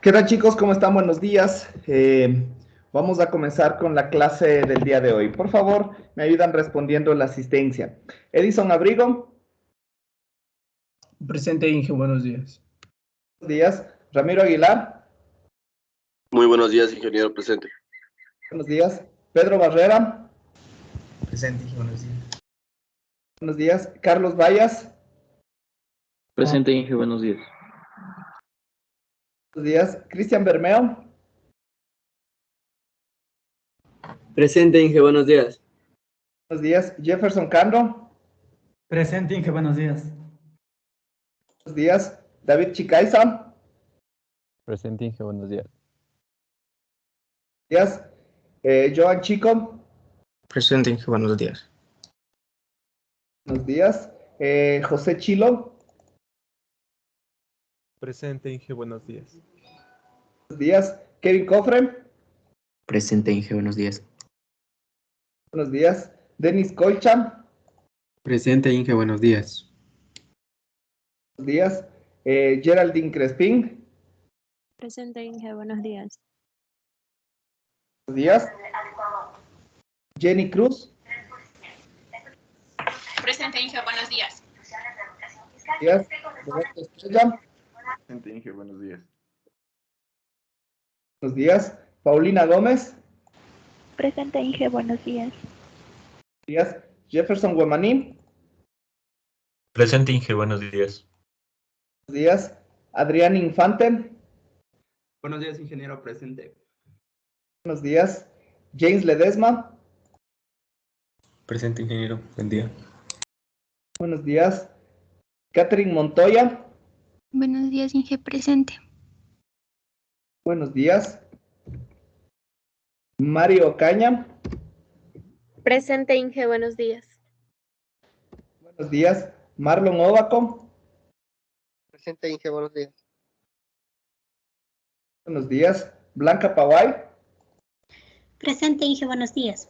¿Qué tal, chicos? ¿Cómo están? Buenos días. Vamos a comenzar con la clase del día de hoy. Por favor, me ayudan respondiendo la asistencia. Edison Abrigo, Presente, Inge, buenos días. buenos días. Ramiro Aguilar, Muy buenos días, ingeniero presente. buenos días. Pedro Barrera, Presente, Inge, buenos días. buenos días. Carlos Vallas, Presente, Inge, buenos días. buenos días. Cristian Bermeo, Presente, Inge, buenos días. buenos días. Jefferson Candro, Presente, Inge, buenos días. buenos días. David Chicaiza, Presente, Inge, buenos días. buenos días. Joan Chico, Presente, Inge, buenos días. buenos días. José Chilo, Presente, Inge, buenos días. buenos días. Kevin Cofre, Presente, Inge, buenos días. buenos días. Denis Colcha, Presente, Inge, buenos días. buenos días. Geraldine Crespin, Presente, Inge, buenos días. buenos días. Jenny Cruz, Presente, Inge, buenos días. buenos días. Roberto Estrella, Presente, Inge, buenos días. buenos días. Paulina Gómez, Presente, Inge, buenos días. buenos días. Jefferson Guamaní, Presente, Inge, buenos días. buenos días. Adrián Infante, Buenos días, ingeniero presente. buenos días. James Ledesma, Presente, ingeniero. Buen día. buenos días. Catherine Montoya, Buenos días, Inge, presente. buenos días. Mario Caña, Presente, Inge, buenos días. buenos días. Marlon Ovaco, Presente, Inge, buenos días. buenos días. Blanca Paway, Presente, Inge, buenos días.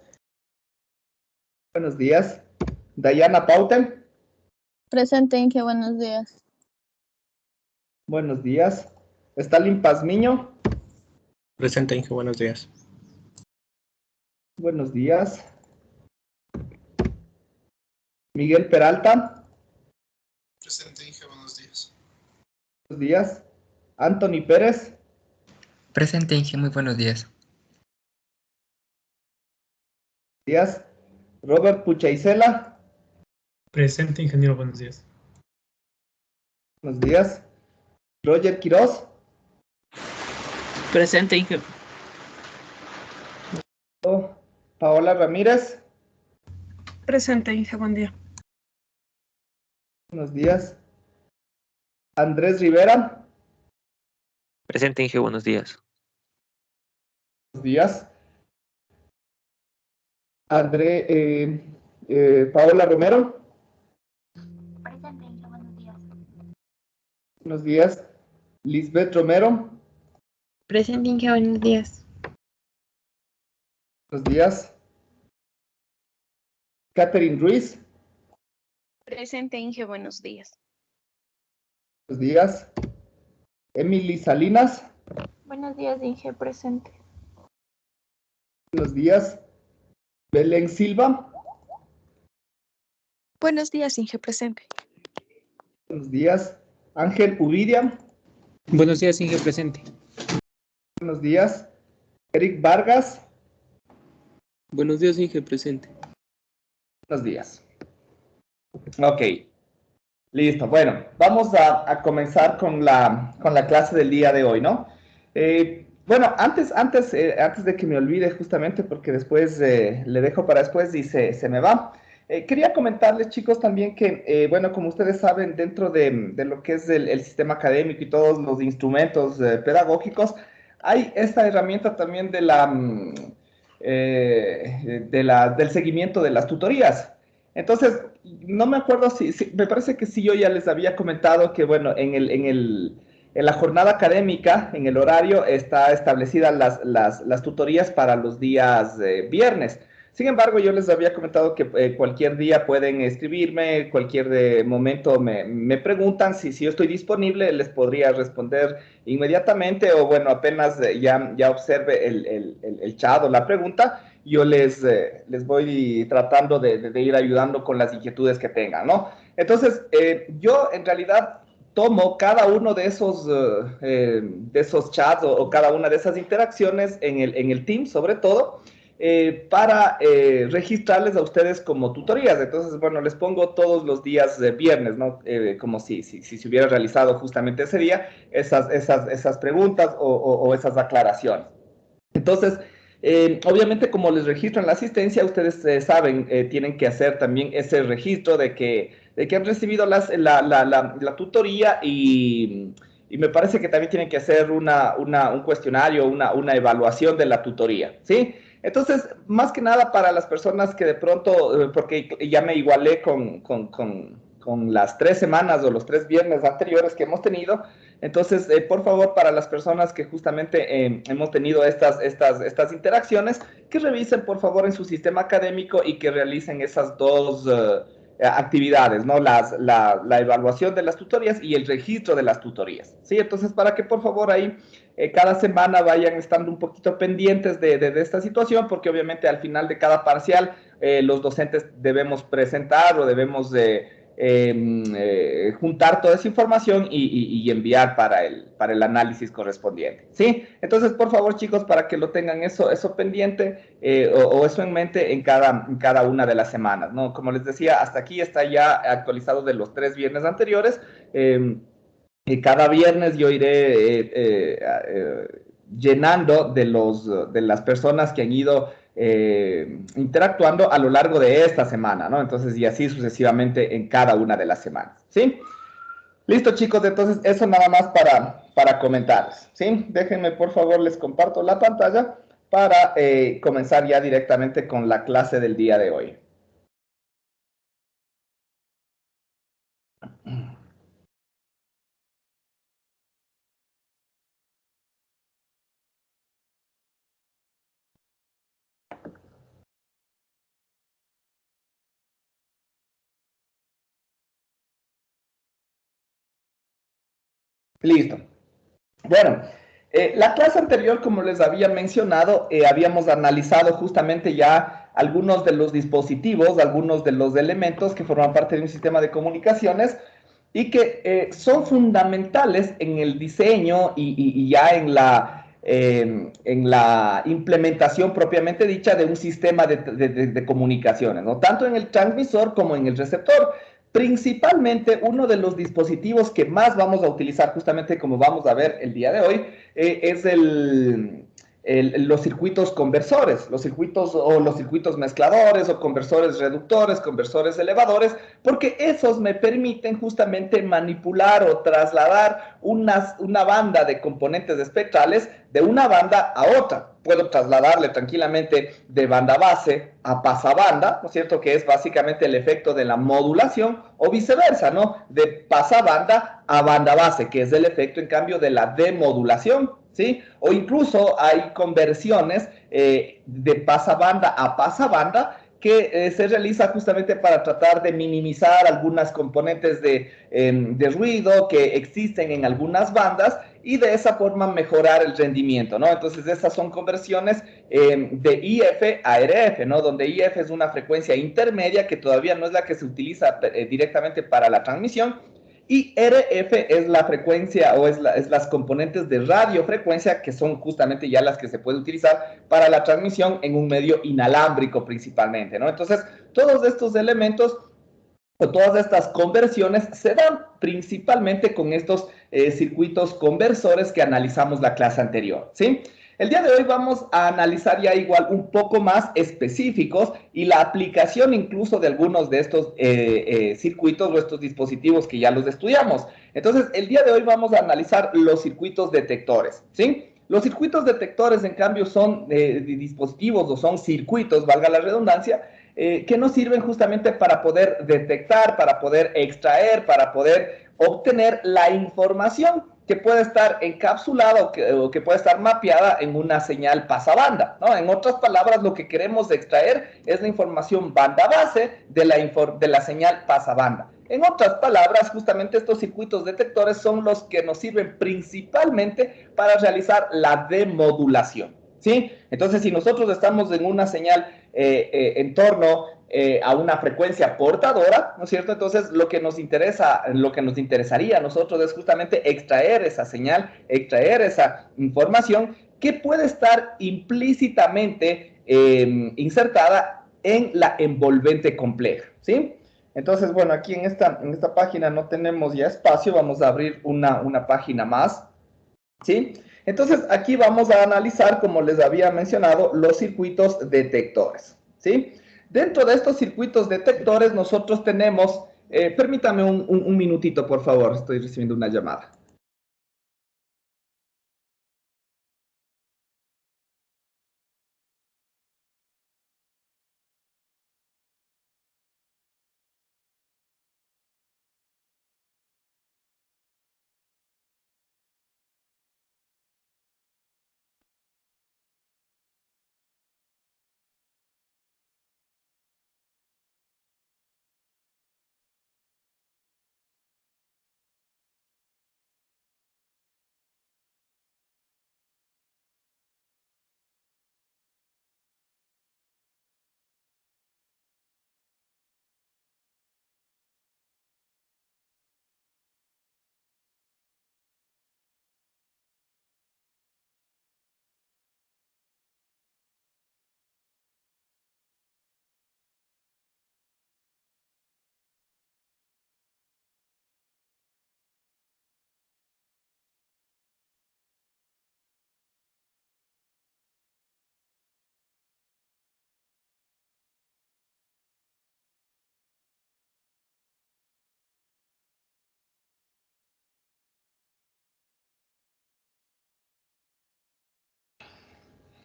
buenos días. Dayana Pauten, Presente, Inge, buenos días. buenos días. Stalin Pazmiño, Presente, Inge, buenos días. buenos días. Miguel Peralta, Presente, Inge, buenos días. buenos días. Anthony Pérez, Presente, Inge, muy buenos días. buenos días. Robert Puchaisela, Presente, ingeniero, buenos días. buenos días. Roger Quiroz, Presente, Inge. Paola Ramírez, Presente, Inge, buen día. buenos días. Andrés Rivera, Presente, Inge, buenos días. buenos días. Paola Romero, Presente, Inge, buenos días. buenos días. Lisbeth Romero, Presente, Inge, buenos días. buenos días. Catherine Ruiz, Presente, Inge, buenos días. buenos días. Emily Salinas, Buenos días, Inge, presente. buenos días. Belén Silva, Buenos días, Inge, presente. buenos días. Ángel Uvidia, Buenos días, Inge, presente. buenos días. Eric Vargas, Buenos días, Inge, presente. buenos días. Ok, listo. Bueno, vamos a comenzar con la clase del día de hoy, ¿no? Bueno, antes de que me olvide justamente, porque después le dejo para después y se me va. Quería comentarles, chicos, también que, bueno, como ustedes saben, dentro de lo que es el sistema académico y todos los instrumentos pedagógicos, hay esta herramienta también del seguimiento de las tutorías. Entonces, no me acuerdo me parece que sí yo ya les había comentado que, bueno, en la jornada académica, en el horario, está establecida las tutorías para los días viernes. Sin embargo, yo les había comentado que cualquier día pueden escribirme, cualquier momento me preguntan si yo estoy disponible, les podría responder inmediatamente o bueno, apenas ya observe el chat o la pregunta, yo les voy tratando de ir ayudando con las inquietudes que tengan, ¿no? Entonces, yo en realidad tomo cada uno de esos chats o cada una de esas interacciones en el team, sobre todo, para registrarles a ustedes como tutorías. Entonces, bueno, les pongo todos los días viernes, ¿no? Como si se hubiera realizado justamente ese día esas preguntas o esas aclaraciones. Entonces, obviamente, como les registran la asistencia, ustedes saben, tienen que hacer también ese registro de que han recibido la tutoría y me parece que también tienen que hacer un cuestionario, una evaluación de la tutoría, ¿sí? Entonces, más que nada para las personas que de pronto, porque ya me igualé con las 3 semanas o los 3 viernes anteriores que hemos tenido, entonces, por favor, para las personas que justamente hemos tenido estas interacciones, que revisen, por favor, en su sistema académico y que realicen esas dos actividades, ¿no? La evaluación de las tutorías y el registro de las tutorías, ¿sí? Entonces, para que, por favor, ahí cada semana vayan estando un poquito pendientes de esta situación, porque obviamente al final de cada parcial los docentes debemos presentar o debemos juntar toda esa información y enviar para el análisis correspondiente, ¿sí? Entonces, por favor, chicos, para que lo tengan eso pendiente o eso en mente en cada una de las semanas, ¿no? Como les decía, hasta aquí está ya actualizado de los 3 viernes anteriores. Y cada viernes yo iré llenando de las personas que han ido interactuando a lo largo de esta semana, ¿no? Entonces, y así sucesivamente en cada una de las semanas, ¿sí? Listo, chicos, entonces eso nada más para comentarles, ¿sí? Déjenme, por favor, les comparto la pantalla para comenzar ya directamente con la clase del día de hoy. Listo. Bueno, la clase anterior, como les había mencionado, habíamos analizado justamente ya algunos de los dispositivos, algunos de los elementos que forman parte de un sistema de comunicaciones y que son fundamentales en el diseño y ya en la implementación propiamente dicha de un sistema de comunicaciones, ¿no? Tanto en el transmisor como en el receptor. Principalmente uno de los dispositivos que más vamos a utilizar justamente como vamos a ver el día de hoy es los circuitos conversores, los circuitos mezcladores o conversores reductores, conversores elevadores, porque esos me permiten justamente manipular o trasladar una banda de componentes espectrales de una banda a otra. Puedo trasladarle tranquilamente de banda base a pasabanda, ¿no es cierto? Que es básicamente el efecto de la modulación, o viceversa, ¿no? De pasabanda a banda base, que es el efecto, en cambio, de la demodulación, ¿sí? O incluso hay conversiones de pasabanda a pasabanda que se realiza justamente para tratar de minimizar algunas componentes de ruido que existen en algunas bandas y de esa forma mejorar el rendimiento, ¿no? Entonces, esas son conversiones de IF a RF, ¿no? Donde IF es una frecuencia intermedia que todavía no es la que se utiliza directamente para la transmisión, y RF es la frecuencia o es las componentes de radiofrecuencia que son justamente ya las que se puede utilizar para la transmisión en un medio inalámbrico principalmente, ¿no? Entonces, todos estos elementos o todas estas conversiones se dan principalmente con estos circuitos conversores que analizamos la clase anterior, ¿sí? El día de hoy vamos a analizar ya igual un poco más específicos y la aplicación incluso de algunos de estos circuitos o estos dispositivos que ya los estudiamos. Entonces, el día de hoy vamos a analizar los circuitos detectores, ¿sí? Los circuitos detectores, en cambio, son dispositivos o son circuitos, valga la redundancia, que nos sirven justamente para poder detectar, para poder extraer, para poder obtener la información que puede estar encapsulada o que puede estar mapeada en una señal pasabanda, ¿no? En otras palabras, lo que queremos extraer es la información banda base de la señal pasabanda. En otras palabras, justamente estos circuitos detectores son los que nos sirven principalmente para realizar la demodulación, ¿sí? Entonces, si nosotros estamos en una señal en torno a una frecuencia portadora, ¿no es cierto? Entonces, lo que nos interesaría a nosotros es justamente extraer esa señal, extraer esa información que puede estar implícitamente insertada en la envolvente compleja, ¿sí? Entonces, bueno, aquí en esta página no tenemos ya espacio, vamos a abrir una página más, ¿sí? Entonces, aquí vamos a analizar, como les había mencionado, los circuitos detectores, ¿sí? Dentro de estos circuitos detectores nosotros tenemos, permítame un minutito, por favor, estoy recibiendo una llamada.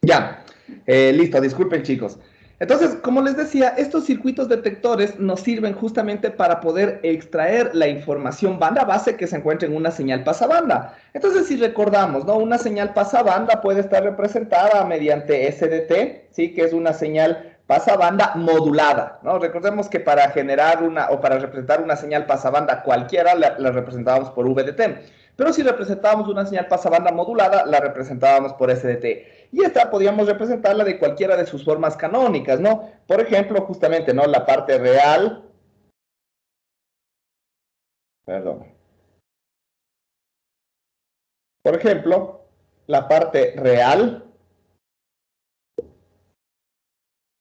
Ya, listo, disculpen chicos. Entonces, como les decía, estos circuitos detectores nos sirven justamente para poder extraer la información banda base que se encuentra en una señal pasabanda. Entonces, si recordamos, ¿no? Una señal pasabanda puede estar representada mediante SDT, ¿sí? Que es una señal pasabanda modulada, ¿no? Recordemos que para generar para representar una señal pasabanda cualquiera, la representábamos por VDT. Pero si representábamos una señal pasabanda modulada, la representábamos por SDT. Y esta podíamos representarla de cualquiera de sus formas canónicas, ¿no? Por ejemplo, justamente, ¿no? La parte real. Perdón. Por ejemplo, la parte real.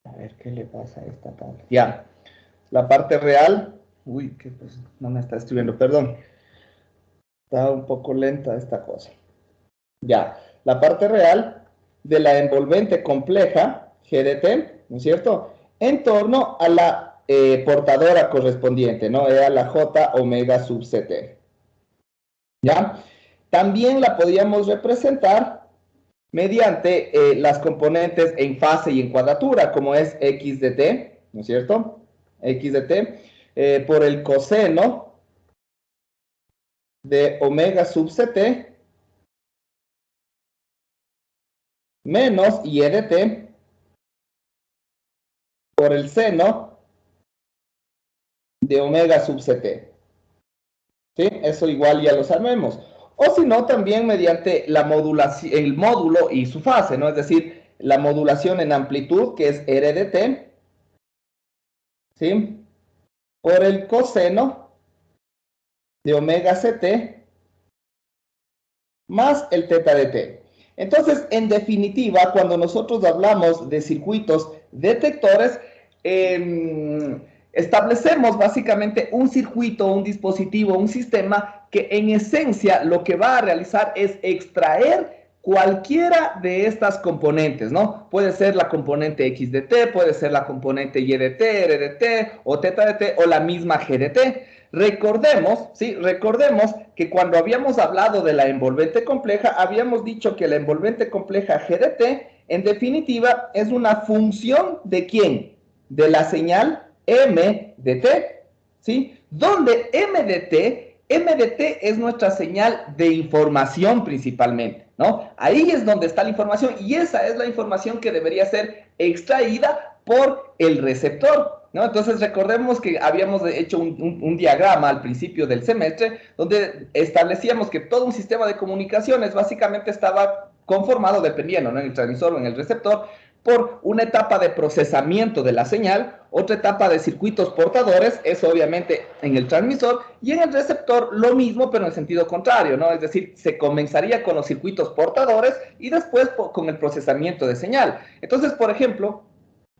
A ver, ¿qué le pasa a esta parte? Ya. La parte real. Uy, que pues no me está escribiendo, perdón. Está un poco lenta esta cosa. Ya. La parte real de la envolvente compleja, GDT, ¿no es cierto? En torno a la portadora correspondiente, ¿no? Era la J omega sub CT. ¿Ya? También la podíamos representar mediante las componentes en fase y en cuadratura, como es X de T, ¿no es cierto? X de T, por el coseno de omega sub CT menos y E de T por el seno de omega sub CT. ¿Sí? Eso igual ya lo sabemos. O si no, también mediante la modulación, el módulo y su fase, ¿no? Es decir, la modulación en amplitud, que es R de T, ¿sí? Por el coseno de omega CT más el teta de T. Entonces, en definitiva, cuando nosotros hablamos de circuitos detectores, establecemos básicamente un circuito, un dispositivo, un sistema que en esencia lo que va a realizar es extraer cualquiera de estas componentes, ¿no? Puede ser la componente X de T, puede ser la componente Y de T, R de T, o teta de T, o la misma G de T. Recordemos, ¿sí? Recordemos que cuando habíamos hablado de la envolvente compleja, habíamos dicho que la envolvente compleja G de T, en definitiva, es una función ¿de quién? De la señal M de T, ¿sí? Donde M de T MDT es nuestra señal de información principalmente, ¿no? Ahí es donde está la información y esa es la información que debería ser extraída por el receptor, ¿no? Entonces recordemos que habíamos hecho un diagrama al principio del semestre donde establecíamos que todo un sistema de comunicaciones básicamente estaba conformado, dependiendo, ¿no?, en el transmisor o en el receptor, por una etapa de procesamiento de la señal, otra etapa de circuitos portadores, eso obviamente en el transmisor, y en el receptor lo mismo, pero en sentido contrario, ¿no? Es decir, se comenzaría con los circuitos portadores y después con el procesamiento de señal. Entonces, por ejemplo,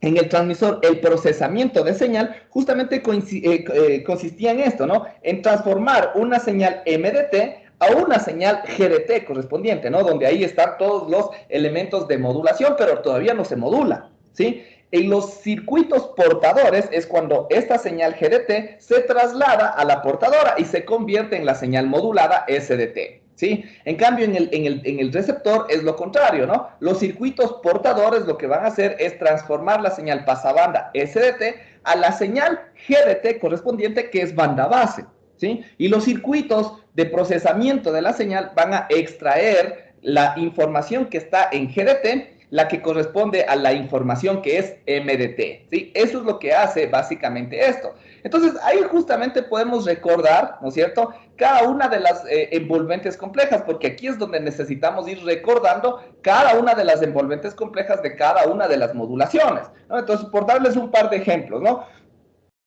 en el transmisor, el procesamiento de señal justamente consistía en esto, ¿no? En transformar una señal MDT a una señal GDT correspondiente, ¿no? Donde ahí están todos los elementos de modulación, pero todavía no se modula, ¿sí? En los circuitos portadores es cuando esta señal GDT se traslada a la portadora y se convierte en la señal modulada SDT, ¿sí? En cambio, en el receptor es lo contrario, ¿no? Los circuitos portadores lo que van a hacer es transformar la señal pasabanda SDT a la señal GDT correspondiente, que es banda base, ¿sí? Y los circuitos de procesamiento de la señal van a extraer la información que está en GDT, la que corresponde a la información que es MDT, ¿sí? Eso es lo que hace básicamente esto. Entonces, ahí justamente podemos recordar, ¿no es cierto?, cada una de las envolventes complejas, porque aquí es donde necesitamos ir recordando cada una de las envolventes complejas de cada una de las modulaciones, ¿no? Entonces, por darles un par de ejemplos, ¿no?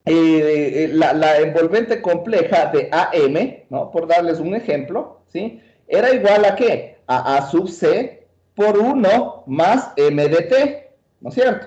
La envolvente compleja de AM, ¿no?, por darles un ejemplo, ¿sí?, era igual a ¿qué? A A sub C por 1 más MDT, ¿no es cierto?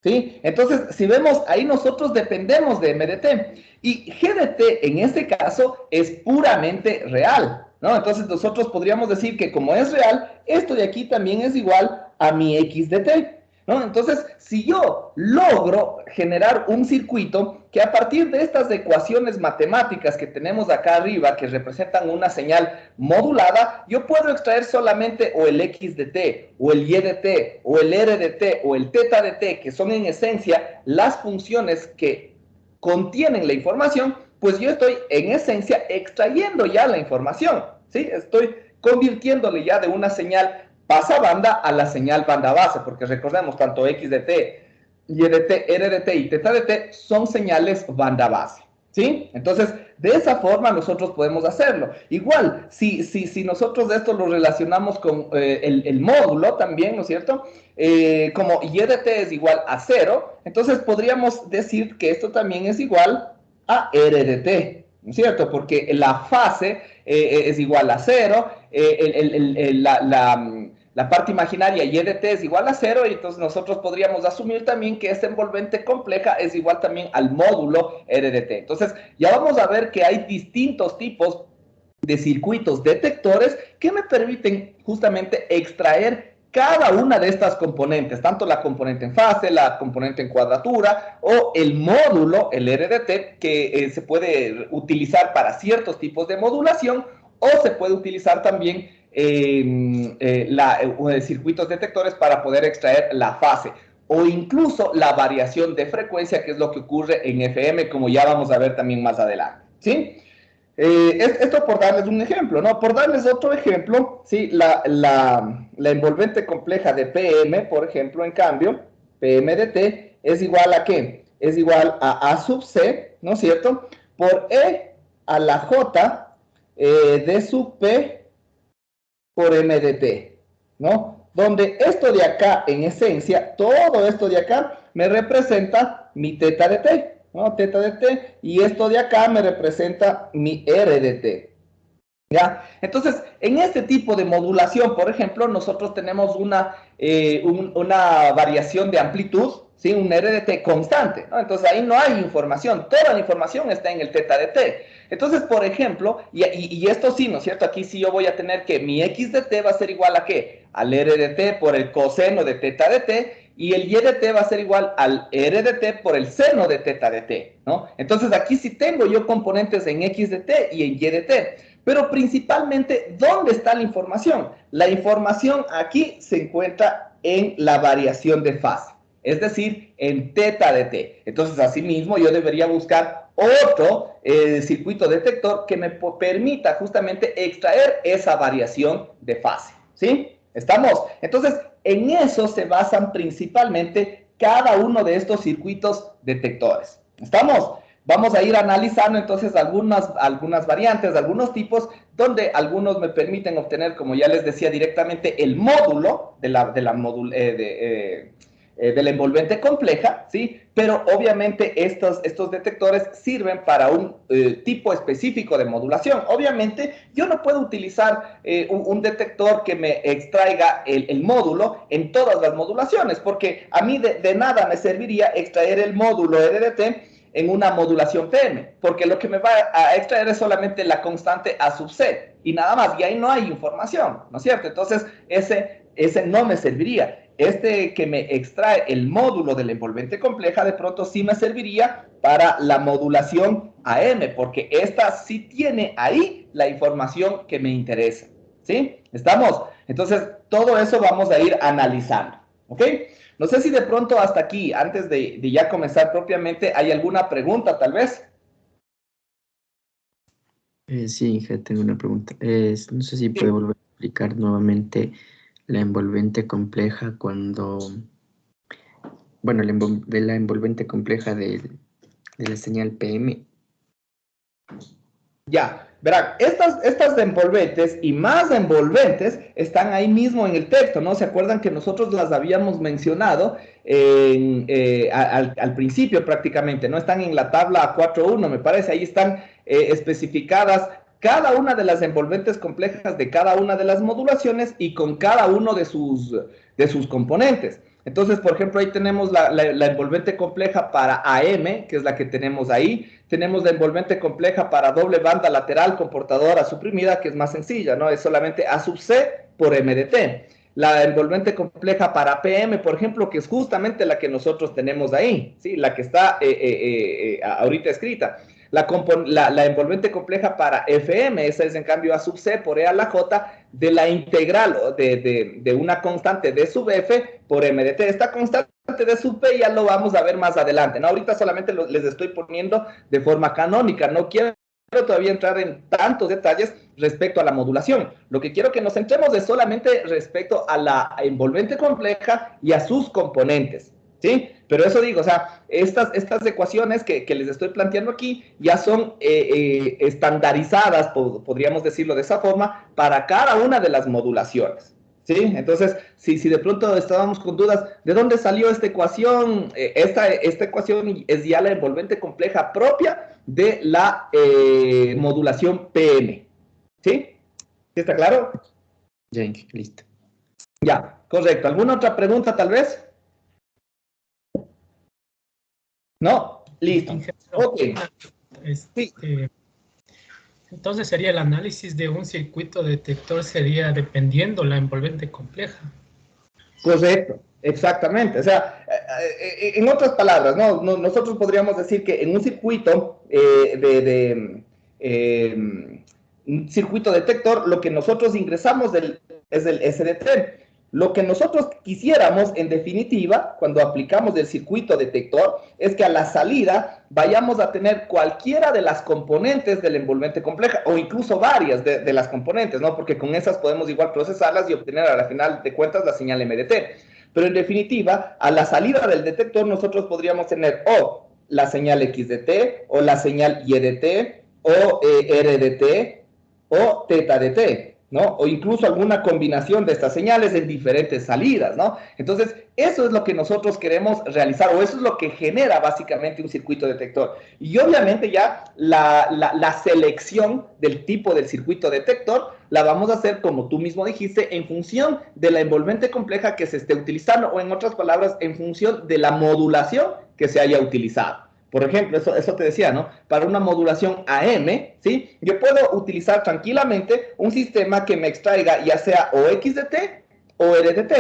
¿Sí? Entonces, si vemos, ahí nosotros dependemos de MDT. Y GDT, en este caso, es puramente real, ¿no? Entonces, nosotros podríamos decir que como es real, esto de aquí también es igual a mi XDT, ¿no? Entonces, si yo logro generar un circuito que a partir de estas ecuaciones matemáticas que tenemos acá arriba, que representan una señal modulada, yo puedo extraer solamente o el XDT, o el YDT, o el RDT, o el TetaDT, que son en esencia las funciones que contienen la información, pues yo estoy en esencia extrayendo ya la información, ¿sí? Estoy convirtiéndole ya de una señal pasabanda a la señal banda base, porque recordemos, tanto XDT, YDT, RDT y TetaDT son señales banda base, ¿sí? Entonces, de esa forma nosotros podemos hacerlo. Igual, si nosotros esto lo relacionamos con el módulo también, ¿no es cierto? Como YDT es igual a 0, entonces podríamos decir que esto también es igual a RDT, ¿no es cierto? Porque la fase es igual a 0, la parte imaginaria YDT es igual a 0, y entonces nosotros podríamos asumir también que esta envolvente compleja es igual también al módulo RDT. Entonces, ya vamos a ver que hay distintos tipos de circuitos detectores que me permiten justamente extraer cada una de estas componentes, tanto la componente en fase, la componente en cuadratura o el módulo, el RDT, que se puede utilizar para ciertos tipos de modulación, o se puede utilizar también circuitos detectores para poder extraer la fase, o incluso la variación de frecuencia, que es lo que ocurre en FM, como ya vamos a ver también más adelante, ¿sí? Esto por darles un ejemplo, ¿no? Por darles otro ejemplo, ¿sí? La envolvente compleja de PM, por ejemplo, en cambio, PMDT, es igual a ¿qué? Es igual a sub C, ¿no es cierto?, por E a la J D sub P por MDT, ¿no? Donde esto de acá, en esencia, todo esto de acá me representa mi teta de T, ¿no? Teta de T, y esto de acá me representa mi RDT, ¿ya? Entonces, en este tipo de modulación, por ejemplo, nosotros tenemos una variación de amplitud, ¿sí? Un RDT constante, ¿no? Entonces, ahí no hay información, toda la información está en el teta de T. Entonces, por ejemplo, y esto sí, ¿no es cierto? Aquí sí yo voy a tener que mi XDT va a ser igual a ¿qué? Al RDT por el coseno de teta de T, y el YDT va a ser igual al RDT por el seno de teta de T, ¿no? Entonces, aquí sí tengo yo componentes en XDT y en YDT, pero principalmente, ¿dónde está la información? La información aquí se encuentra en la variación de fase, es decir, en teta de T. Entonces, asimismo, yo debería buscar otro circuito detector que me permita justamente extraer esa variación de fase, ¿sí? ¿Estamos? Entonces, en eso se basan principalmente cada uno de estos circuitos detectores. ¿Estamos? Vamos a ir analizando entonces algunas variantes, algunos tipos, donde algunos me permiten obtener, como ya les decía, directamente el módulo de la envolvente compleja, ¿sí? Pero obviamente estos detectores sirven para un tipo específico de modulación. Obviamente yo no puedo utilizar un detector que me extraiga el módulo en todas las modulaciones, porque a mí de nada me serviría extraer el módulo RDT en una modulación PM, porque lo que me va a extraer es solamente la constante A sub C, y nada más, y ahí no hay información, ¿no es cierto? Entonces, ese no me serviría. Este que me extrae el módulo de la envolvente compleja, de pronto sí me serviría para la modulación AM, porque esta sí tiene ahí la información que me interesa, ¿sí? ¿Estamos? Entonces, todo eso vamos a ir analizando, ¿ok? No sé si de pronto hasta aquí, antes de ya comenzar propiamente, hay alguna pregunta, tal vez. Sí, Inge, tengo una pregunta. No sé si puede volver a explicar nuevamente la envolvente compleja cuando... Bueno, de la envolvente compleja de la señal PM. Ya, verán, estas envolventes y más envolventes están ahí mismo en el texto, ¿no? ¿Se acuerdan que nosotros las habíamos mencionado al principio prácticamente, ¿no? Están en la tabla 4.1, me parece, ahí están especificadas cada una de las envolventes complejas de cada una de las modulaciones y con cada uno de sus componentes. Entonces, por ejemplo, ahí tenemos la envolvente compleja para AM, que es la que tenemos ahí. Tenemos la envolvente compleja para doble banda lateral con portadora suprimida, que es más sencilla, ¿no? Es solamente A sub C por MDT. La envolvente compleja para PM, por ejemplo, que es justamente la que nosotros tenemos ahí, ¿sí? La que está ahorita escrita. La envolvente compleja para FM, esa es en cambio A sub C por E a la J de la integral de una constante D sub F por MDT. Esta constante D sub P ya lo vamos a ver más adelante, ¿no? Ahorita solamente les estoy poniendo de forma canónica, no quiero todavía entrar en tantos detalles respecto a la modulación. Lo que quiero que nos centremos es solamente respecto a la envolvente compleja y a sus componentes, ¿sí? Pero eso digo, o sea, estas ecuaciones que les estoy planteando aquí ya son estandarizadas, podríamos decirlo de esa forma, para cada una de las modulaciones, ¿sí? Entonces, si de pronto estábamos con dudas, ¿de dónde salió esta ecuación? Esta ecuación es ya la envolvente compleja propia de la modulación PM, ¿sí? ¿Sí está claro? Ya, listo. Ya, correcto. ¿Alguna otra pregunta tal vez? ¿No? Listo. Ok. Sí. Entonces sería el análisis de un circuito detector sería dependiendo la envolvente compleja. Correcto, exactamente. O sea, en otras palabras, ¿no? Nosotros podríamos decir que en un circuito un circuito detector, lo que nosotros ingresamos es el SDT. Lo que nosotros quisiéramos, en definitiva, cuando aplicamos el circuito detector, es que a la salida vayamos a tener cualquiera de las componentes de la envolvente compleja, o incluso varias de las componentes, ¿no? Porque con esas podemos igual procesarlas y obtener a la final de cuentas la señal MDT. Pero en definitiva, a la salida del detector nosotros podríamos tener o la señal XDT, o la señal YDT, o RDT, o TetaDT, ¿no? O incluso alguna combinación de estas señales en diferentes salidas, ¿no? Entonces, eso es lo que nosotros queremos realizar, o eso es lo que genera básicamente un circuito detector. Y obviamente ya la selección del tipo del circuito detector la vamos a hacer, como tú mismo dijiste, en función de la envolvente compleja que se esté utilizando, o en otras palabras, en función de la modulación que se haya utilizado. Por ejemplo, eso te decía, ¿no? Para una modulación AM, ¿sí? Yo puedo utilizar tranquilamente un sistema que me extraiga ya sea o XDT o RDT,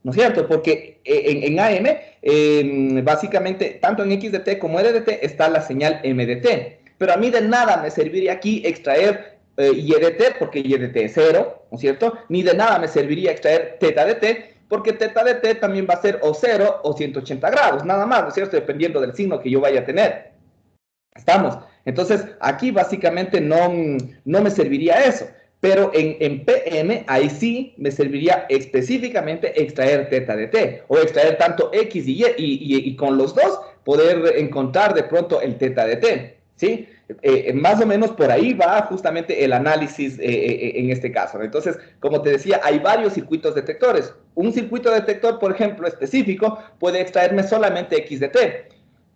¿no es cierto? Porque en AM, básicamente, tanto en XDT como RDT está la señal MDT. Pero a mí de nada me serviría aquí extraer YDT, porque YDT es 0, ¿no es cierto? Ni de nada me serviría extraer TetaDT, porque TetaDT también va a ser o 0 o 180 grados, nada más, ¿no es cierto? Dependiendo del signo que yo vaya a tener. ¿Estamos? Entonces, aquí básicamente no me serviría eso. Pero en PM, ahí sí me serviría específicamente extraer teta de t, o extraer tanto x y y con los dos poder encontrar de pronto el teta de t, ¿sí? Más o menos por ahí va justamente el análisis en este caso. Entonces, como te decía, hay varios circuitos detectores. Un circuito detector, por ejemplo, específico, puede extraerme solamente x de t.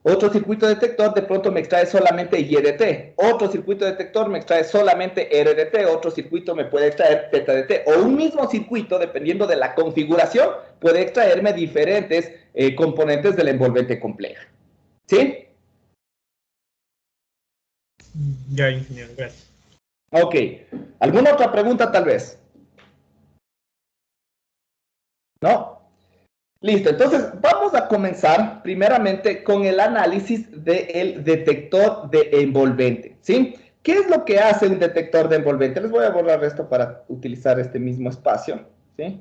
Otro circuito detector de pronto me extrae solamente Y de T. Otro circuito detector me extrae solamente R de T. Otro circuito me puede extraer teta de T. O un mismo circuito, dependiendo de la configuración, puede extraerme diferentes componentes de la envolvente compleja. ¿Sí? Ya, ingeniero, gracias. Ok. ¿Alguna otra pregunta tal vez? ¿No? Listo, entonces vamos a comenzar primeramente con el análisis del detector de envolvente, ¿sí? ¿Qué es lo que hace un detector de envolvente? Les voy a borrar esto para utilizar este mismo espacio, ¿sí?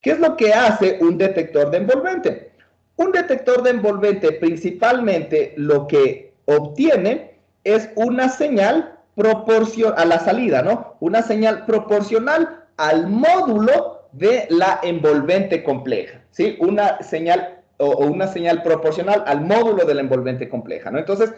¿Qué es lo que hace un detector de envolvente? Un detector de envolvente principalmente lo que obtiene es una señal proporcional a la salida, ¿no? Una señal proporcional al módulo de la envolvente compleja, ¿sí? Una señal o una señal proporcional al módulo de la envolvente compleja, ¿no? Entonces,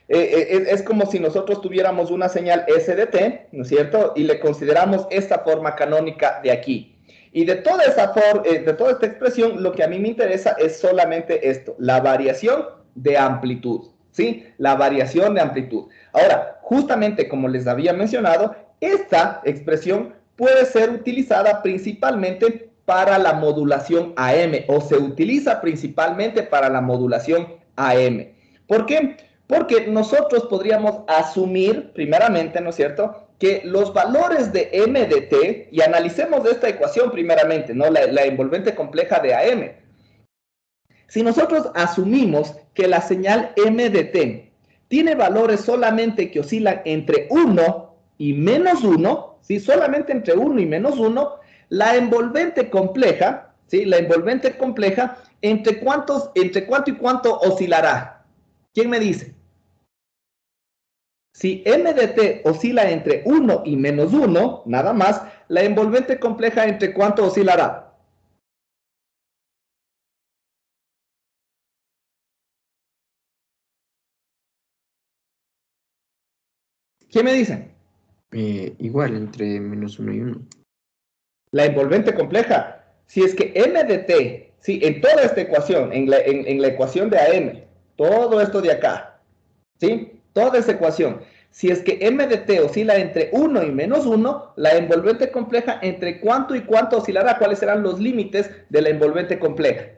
es como si nosotros tuviéramos una señal S de T, ¿no es cierto? Y le consideramos esta forma canónica de aquí. Y de toda esta expresión, lo que a mí me interesa es solamente esto, la variación de amplitud, ¿sí? La variación de amplitud. Ahora, justamente como les había mencionado, esta expresión puede ser utilizada principalmente para la modulación AM, o se utiliza principalmente para la modulación AM. ¿Por qué? Porque nosotros podríamos asumir, primeramente, ¿no es cierto?, que los valores de M de T, y analicemos esta ecuación primeramente, ¿no?, la envolvente compleja de AM. Si nosotros asumimos que la señal M de T tiene valores solamente que oscilan entre 1 y menos 1, ¿sí? Solamente entre 1 y menos 1, la envolvente compleja, ¿sí? La envolvente compleja, ¿entre cuánto y cuánto oscilará? ¿Quién me dice? Si M de T oscila entre 1 y menos 1, nada más, la envolvente compleja, ¿entre cuánto oscilará? ¿Quién me dice? Igual, entre menos 1 y 1. La envolvente compleja, si es que M de T, sí, en toda esta ecuación, en la ecuación de AM, todo esto de acá, ¿sí? Toda esa ecuación, si es que M de T oscila entre 1 y menos 1, la envolvente compleja, ¿entre cuánto y cuánto oscilará? ¿Cuáles serán los límites de la envolvente compleja?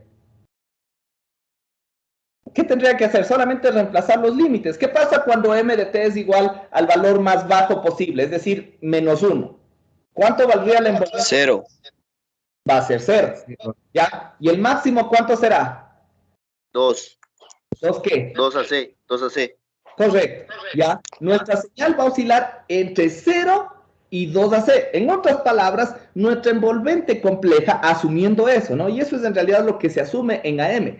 ¿Qué tendría que hacer? Solamente reemplazar los límites. ¿Qué pasa cuando M de T es igual al valor más bajo posible? Es decir, menos 1. ¿Cuánto valdría la envolvente? 0. Va a ser 0. ¿Ya? ¿Y el máximo cuánto será? 2. ¿2 qué? 2 a C. 2 a C. Correcto. ¿Ya? Nuestra señal va a oscilar entre 0 y 2AC. En otras palabras, nuestra envolvente compleja, asumiendo eso, ¿no? Y eso es en realidad lo que se asume en AM.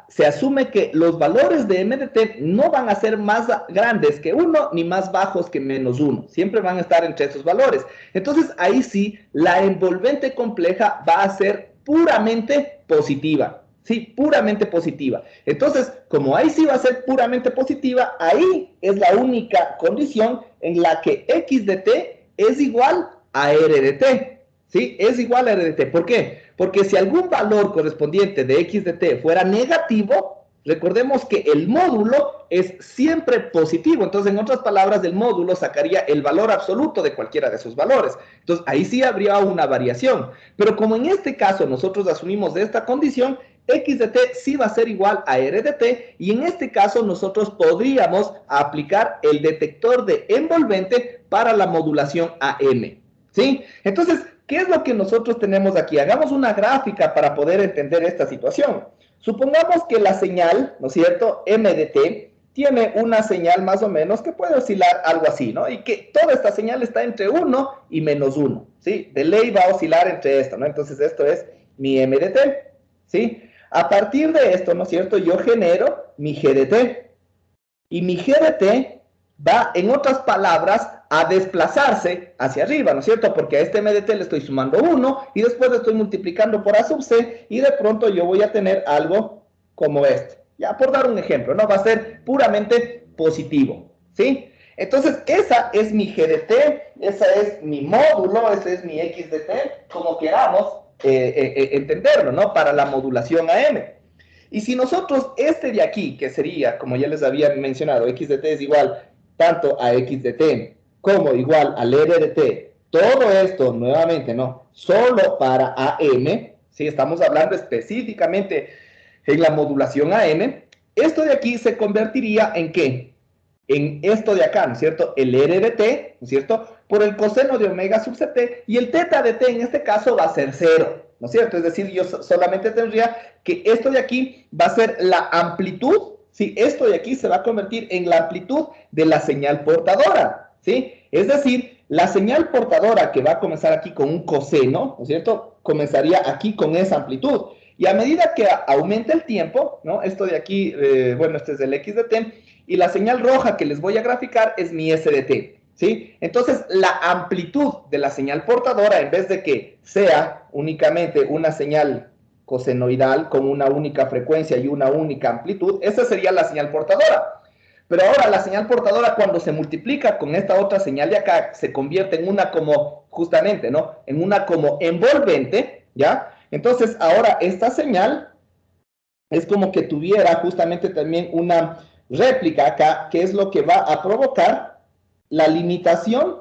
Se asume que los valores de M de T no van a ser más grandes que 1 ni más bajos que menos 1. Siempre van a estar entre esos valores. Entonces, ahí sí, la envolvente compleja va a ser puramente positiva. Sí, puramente positiva. Entonces, como ahí sí va a ser puramente positiva, ahí es la única condición en la que X de T es igual a R de T. ¿Sí? Es igual a R de T. ¿Por qué? Porque si algún valor correspondiente de X de T fuera negativo, recordemos que el módulo es siempre positivo. Entonces, en otras palabras, el módulo sacaría el valor absoluto de cualquiera de sus valores. Entonces, ahí sí habría una variación. Pero como en este caso nosotros asumimos esta condición, X de T sí va a ser igual a R de T, y en este caso nosotros podríamos aplicar el detector de envolvente para la modulación AM. ¿Sí? Entonces, ¿qué es lo que nosotros tenemos aquí? Hagamos una gráfica para poder entender esta situación. Supongamos que la señal, ¿no es cierto?, M de T, tiene una señal más o menos que puede oscilar algo así, ¿no? Y que toda esta señal está entre 1 y menos 1, ¿sí? De ley va a oscilar entre esto, ¿no? Entonces, esto es mi M de T, ¿sí? A partir de esto, ¿no es cierto?, yo genero mi G de T. y mi GDT va, en otras palabras, a desplazarse hacia arriba, ¿no es cierto? Porque a este MDT le estoy sumando 1 y después le estoy multiplicando por A sub C y de pronto yo voy a tener algo como este. Ya, por dar un ejemplo, ¿no? Va a ser puramente positivo, ¿sí? Entonces, esa es mi GDT, esa es mi módulo, ese es mi XDT, como queramos entenderlo, ¿no? Para la modulación AM. Y si nosotros este de aquí, que sería, como ya les había mencionado, XDT es igual tanto a XDT como igual al RDT, todo esto, nuevamente, ¿no? Solo para AM, ¿sí? Estamos hablando específicamente en la modulación AM, esto de aquí se convertiría en ¿qué? En esto de acá, ¿no es cierto? El RDT, ¿no es cierto? Por el coseno de omega sub ct, y el teta de t en este caso va a ser 0, ¿no es cierto? Es decir, yo solamente tendría que esto de aquí va a ser la amplitud, ¿sí? Esto de aquí se va a convertir en la amplitud de la señal portadora, ¿sí? Es decir, la señal portadora que va a comenzar aquí con un coseno, ¿no es cierto? Comenzaría aquí con esa amplitud. Y a medida que aumente el tiempo, ¿no? Esto de aquí, bueno, este es el x de t, y la señal roja que les voy a graficar es mi s de t, ¿sí? Entonces, la amplitud de la señal portadora, en vez de que sea únicamente una señal cosenoidal con una única frecuencia y una única amplitud, esa sería la señal portadora. Pero ahora la señal portadora, cuando se multiplica con esta otra señal de acá, se convierte en una como, justamente, ¿no? En una como envolvente, ¿ya? Entonces, ahora esta señal es como que tuviera justamente también una réplica acá, que es lo que va a provocar la limitación,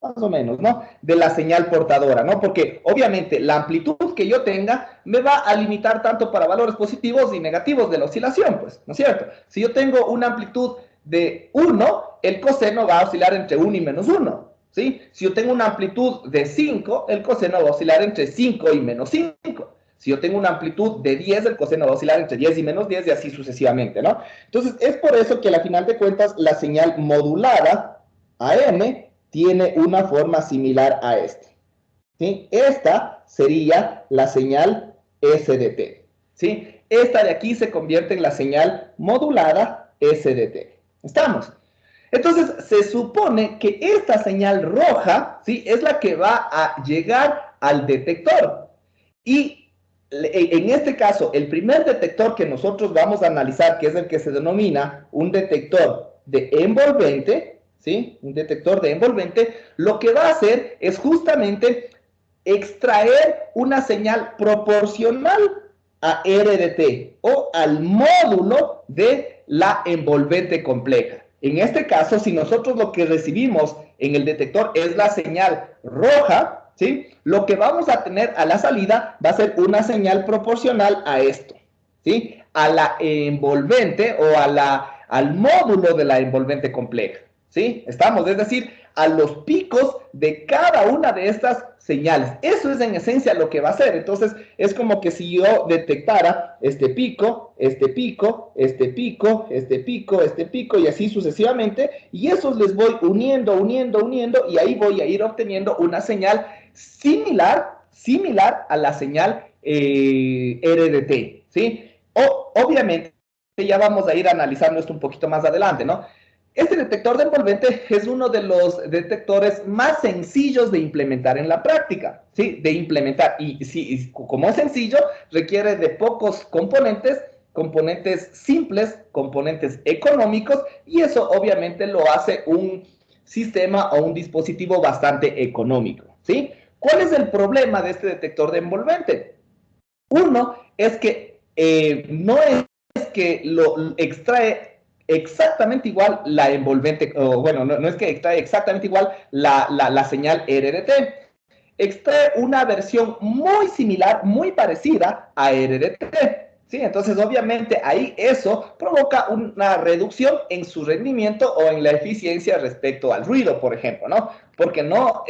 más o menos, ¿no? De la señal portadora, ¿no? Porque obviamente la amplitud que yo tenga me va a limitar tanto para valores positivos y negativos de la oscilación, pues, ¿no es cierto? Si yo tengo una amplitud de 1, el coseno va a oscilar entre 1 y menos 1, ¿sí? Si yo tengo una amplitud de 5, el coseno va a oscilar entre 5 y menos 5. Si yo tengo una amplitud de 10, el coseno va a oscilar entre 10 y menos 10 y así sucesivamente, ¿no? Entonces, es por eso que a final de cuentas la señal modulada AM tiene una forma similar a este, ¿sí? Esta sería la señal SDT, ¿sí? Esta de aquí se convierte en la señal modulada SDT. ¿Estamos? Entonces, se supone que esta señal roja, ¿sí? Es la que va a llegar al detector. Y en este caso, el primer detector que nosotros vamos a analizar, que es el que se denomina un detector de envolvente, ¿sí? Un detector de envolvente, lo que va a hacer es justamente extraer una señal proporcional a RDT o al módulo de la envolvente compleja. En este caso, si nosotros lo que recibimos en el detector es la señal roja, ¿sí? Lo que vamos a tener a la salida va a ser una señal proporcional a esto, ¿sí? A la envolvente o al módulo de la envolvente compleja, ¿sí? Estamos, es decir, a los picos de cada una de estas señales. Eso es en esencia lo que va a hacer. Entonces, es como que si yo detectara este pico, este pico, este pico, este pico, este pico, y así sucesivamente, y esos les voy uniendo, y ahí voy a ir obteniendo una señal similar a la señal RDT, ¿sí? Obviamente, ya vamos a ir analizando esto un poquito más adelante, ¿no? Este detector de envolvente es uno de los detectores más sencillos de implementar en la práctica, ¿sí? De implementar. Y como es sencillo, requiere de pocos componentes simples, componentes económicos, y eso obviamente lo hace un sistema o un dispositivo bastante económico, ¿sí? ¿Cuál es el problema de este detector de envolvente? Uno es que no es que lo extrae exactamente igual la envolvente, o bueno, no es que extrae exactamente igual la señal RDT. Extrae una versión muy similar, muy parecida a RDT, ¿sí? Entonces, obviamente, ahí eso provoca una reducción en su rendimiento o en la eficiencia respecto al ruido, por ejemplo, ¿no? Porque no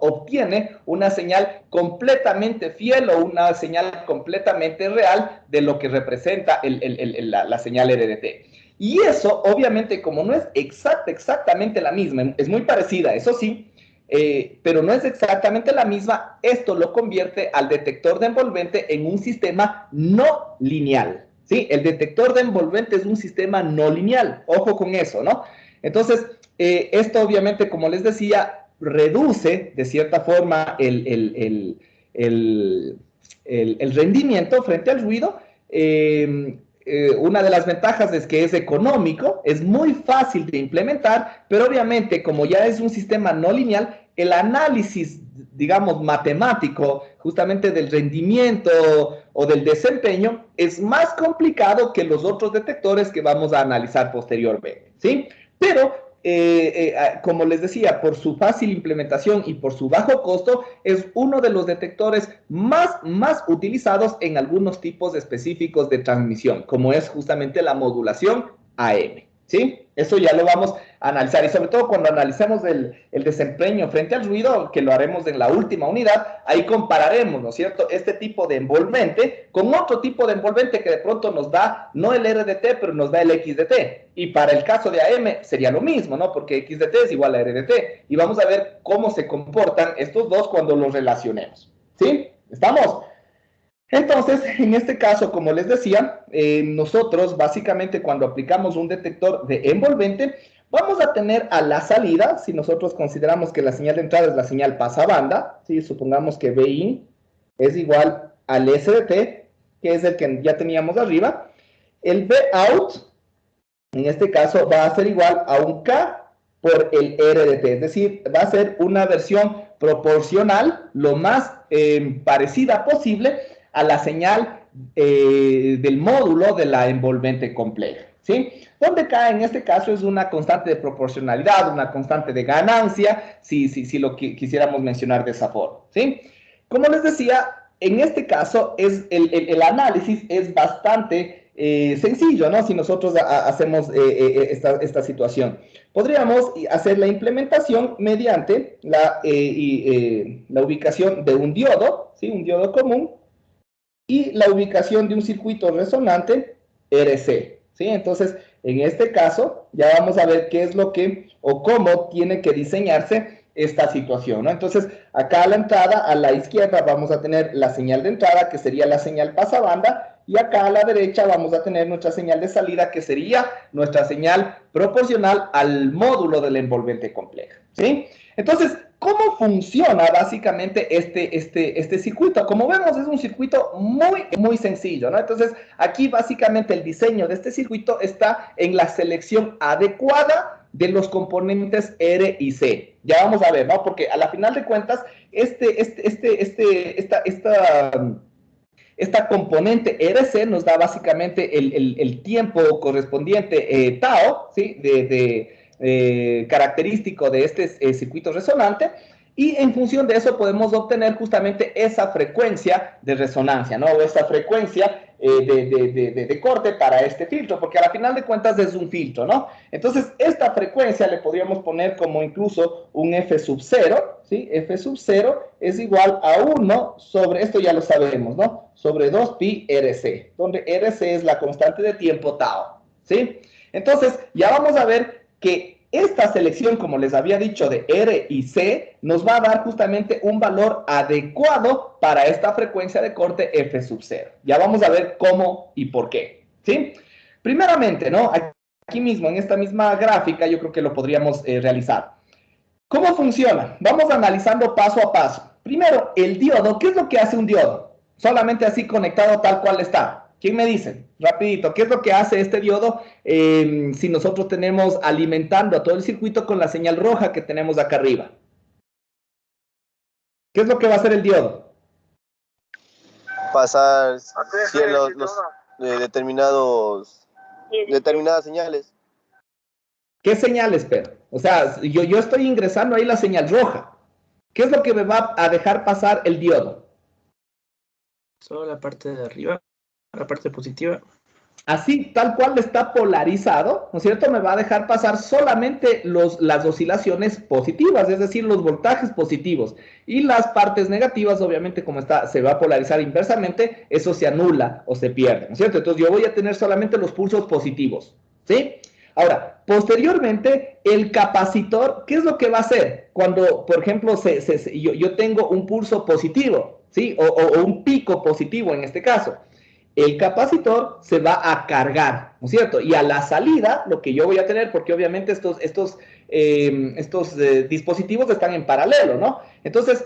obtiene una señal completamente fiel o una señal completamente real de lo que representa la señal RDT. Y eso, obviamente, como no es exactamente la misma, es muy parecida, eso sí, pero no es exactamente la misma, esto lo convierte al detector de envolvente en un sistema no lineal, ¿sí? El detector de envolvente es un sistema no lineal, ojo con eso, ¿no? Entonces, esto obviamente, como les decía, reduce de cierta forma el rendimiento frente al ruido. Una de las ventajas es que es económico, es muy fácil de implementar, pero obviamente como ya es un sistema no lineal, el análisis, digamos, matemático, justamente del rendimiento o del desempeño, es más complicado que los otros detectores que vamos a analizar posteriormente, ¿sí? Pero como les decía, por su fácil implementación y por su bajo costo, es uno de los detectores más utilizados en algunos tipos específicos de transmisión, como es justamente la modulación AM, ¿sí? Eso ya lo vamos a analizar, y sobre todo cuando analicemos el desempeño frente al ruido, que lo haremos en la última unidad, ahí compararemos, ¿no es cierto?, este tipo de envolvente con otro tipo de envolvente que de pronto nos da, no el RDT, pero nos da el XDT, y para el caso de AM sería lo mismo, ¿no?, porque XDT es igual a RDT, y vamos a ver cómo se comportan estos dos cuando los relacionemos, ¿sí? ¿Estamos? Entonces, en este caso, como les decía, nosotros básicamente cuando aplicamos un detector de envolvente, vamos a tener a la salida, si nosotros consideramos que la señal de entrada es la señal pasabanda, ¿sí? Supongamos que BIN es igual al SDT, que es el que ya teníamos arriba, el BOUT, en este caso, va a ser igual a un K por el RDT, es decir, va a ser una versión proporcional, lo más parecida posible a la señal del módulo de la envolvente compleja, ¿sí? Donde K en este caso es una constante de proporcionalidad, una constante de ganancia, si lo quisiéramos mencionar de esa forma, ¿sí? Como les decía, en este caso el análisis es bastante sencillo, ¿no? Si nosotros hacemos esta situación. Podríamos hacer la implementación mediante la ubicación de un diodo, ¿sí? Un diodo común, y la ubicación de un circuito resonante RC, ¿sí? Entonces, en este caso, ya vamos a ver qué es lo que, o cómo tiene que diseñarse esta situación, ¿no? Entonces, acá a la entrada, a la izquierda, vamos a tener la señal de entrada, que sería la señal pasabanda, y acá a la derecha vamos a tener nuestra señal de salida, que sería nuestra señal proporcional al módulo del envolvente compleja, ¿sí? Entonces, ¿cómo funciona básicamente este circuito? Como vemos, es un circuito muy sencillo, ¿no? Entonces, aquí básicamente el diseño de este circuito está en la selección adecuada de los componentes R y C. Ya vamos a ver, ¿no? Porque a la final de cuentas, esta componente RC nos da básicamente el tiempo correspondiente tau, ¿sí? Característico de este circuito resonante, y en función de eso podemos obtener justamente esa frecuencia de resonancia, ¿no? O esa frecuencia de corte para este filtro, porque a la final de cuentas es un filtro, ¿no? Entonces, esta frecuencia le podríamos poner como incluso un F sub 0, ¿sí? F sub 0 es igual a 1 sobre, esto ya lo sabemos, ¿no? Sobre 2 pi RC, donde RC es la constante de tiempo tau, ¿sí? Entonces, ya vamos a ver que esta selección, como les había dicho, de R y C, nos va a dar justamente un valor adecuado para esta frecuencia de corte F sub 0. Ya vamos a ver cómo y por qué, ¿sí? Primeramente, ¿no? Aquí mismo, en esta misma gráfica, yo creo que lo podríamos realizar. ¿Cómo funciona? Vamos analizando paso a paso. Primero, el diodo. ¿Qué es lo que hace un diodo? Solamente así conectado tal cual está. ¿Quién me dice? Rapidito, ¿qué es lo que hace este diodo si nosotros tenemos alimentando a todo el circuito con la señal roja que tenemos acá arriba? ¿Qué es lo que va a hacer el diodo? Pasar determinadas señales. ¿Qué señales, Pedro? O sea, yo estoy ingresando ahí la señal roja. ¿Qué es lo que me va a dejar pasar el diodo? Solo la parte de arriba, la parte positiva. Así, tal cual está polarizado, ¿no es cierto? Me va a dejar pasar solamente las oscilaciones positivas, es decir, los voltajes positivos. Y las partes negativas, obviamente, como se va a polarizar inversamente, eso se anula o se pierde, ¿no es cierto? Entonces, yo voy a tener solamente los pulsos positivos, ¿sí? Ahora, posteriormente, el capacitor, ¿qué es lo que va a hacer? Cuando, por ejemplo, yo tengo un pulso positivo, ¿sí? O un pico positivo en este caso. el capacitor se va a cargar, ¿no es cierto? Y a la salida, lo que yo voy a tener, porque obviamente estos dispositivos están en paralelo, ¿no? Entonces,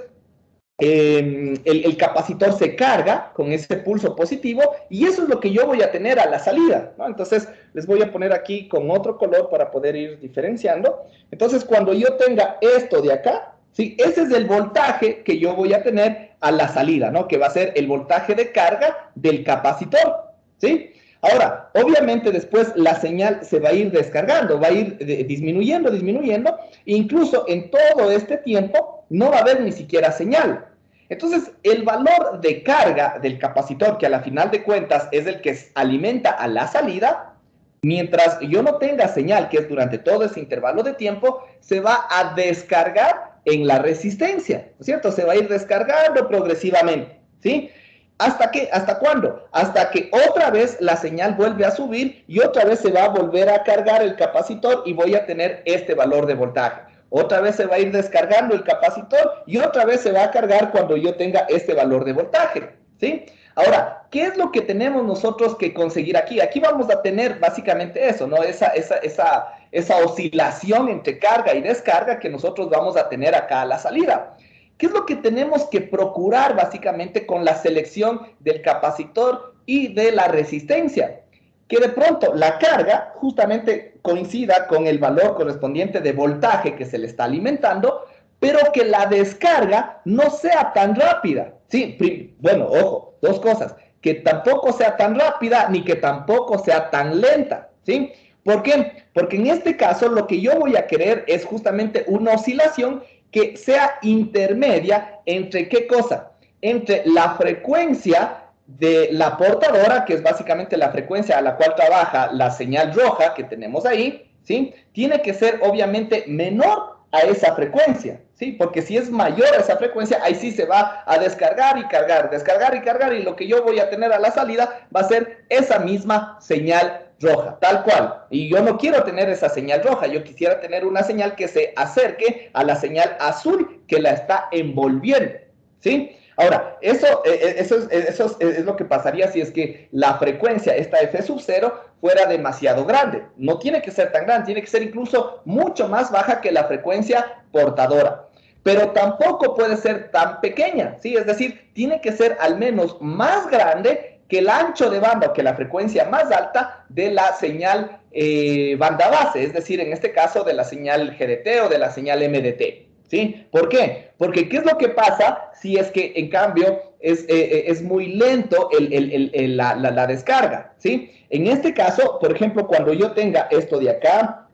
el capacitor se carga con ese pulso positivo y eso es lo que yo voy a tener a la salida, ¿no? Entonces, les voy a poner aquí con otro color para poder ir diferenciando. Entonces, cuando yo tenga esto de acá, ¿sí? Ese es el voltaje que yo voy a tener a la salida, ¿no? Que va a ser el voltaje de carga del capacitor, ¿sí? Ahora, obviamente después la señal se va a ir descargando, va a ir disminuyendo, incluso en todo este tiempo no va a haber ni siquiera señal. Entonces, el valor de carga del capacitor, que a la final de cuentas es el que alimenta a la salida, mientras yo no tenga señal, que es durante todo ese intervalo de tiempo, se va a descargar en la resistencia, ¿no es cierto? Se va a ir descargando progresivamente, ¿sí? ¿Hasta qué? ¿Hasta cuándo? Hasta que otra vez la señal vuelve a subir y otra vez se va a volver a cargar el capacitor y voy a tener este valor de voltaje. Otra vez se va a ir descargando el capacitor y otra vez se va a cargar cuando yo tenga este valor de voltaje, ¿sí? Ahora, ¿qué es lo que tenemos nosotros que conseguir aquí? Aquí vamos a tener básicamente eso, ¿no? Esa oscilación entre carga y descarga que nosotros vamos a tener acá a la salida. ¿Qué es lo que tenemos que procurar básicamente con la selección del capacitor y de la resistencia? Que de pronto la carga justamente coincida con el valor correspondiente de voltaje que se le está alimentando, pero que la descarga no sea tan rápida. Sí, bueno, ojo, dos cosas, que tampoco sea tan rápida ni que tampoco sea tan lenta, ¿sí? ¿Por qué? Porque en este caso lo que yo voy a querer es justamente una oscilación que sea intermedia entre ¿qué cosa? Entre la frecuencia de la portadora, que es básicamente la frecuencia a la cual trabaja la señal roja que tenemos ahí, ¿sí? Tiene que ser obviamente menor a esa frecuencia, ¿sí? Porque si es mayor a esa frecuencia, ahí sí se va a descargar y cargar, y lo que yo voy a tener a la salida va a ser esa misma señal roja, tal cual. Y yo no quiero tener esa señal roja, yo quisiera tener una señal que se acerque a la señal azul que la está envolviendo, ¿sí? Ahora, eso es lo que pasaría si es que la frecuencia, esta F sub 0, fuera demasiado grande. No tiene que ser tan grande, tiene que ser incluso mucho más baja que la frecuencia portadora. Pero tampoco puede ser tan pequeña, ¿sí? Es decir, tiene que ser al menos más grande que el ancho de banda o que la frecuencia más alta de la señal banda base, es decir, en este caso de la señal GDT o de la señal MDT. ¿Sí? ¿Por qué? Porque ¿qué es lo que pasa si es que en cambio es muy lento la descarga? ¿Sí? En este caso, por ejemplo, cuando yo tenga esto de acá,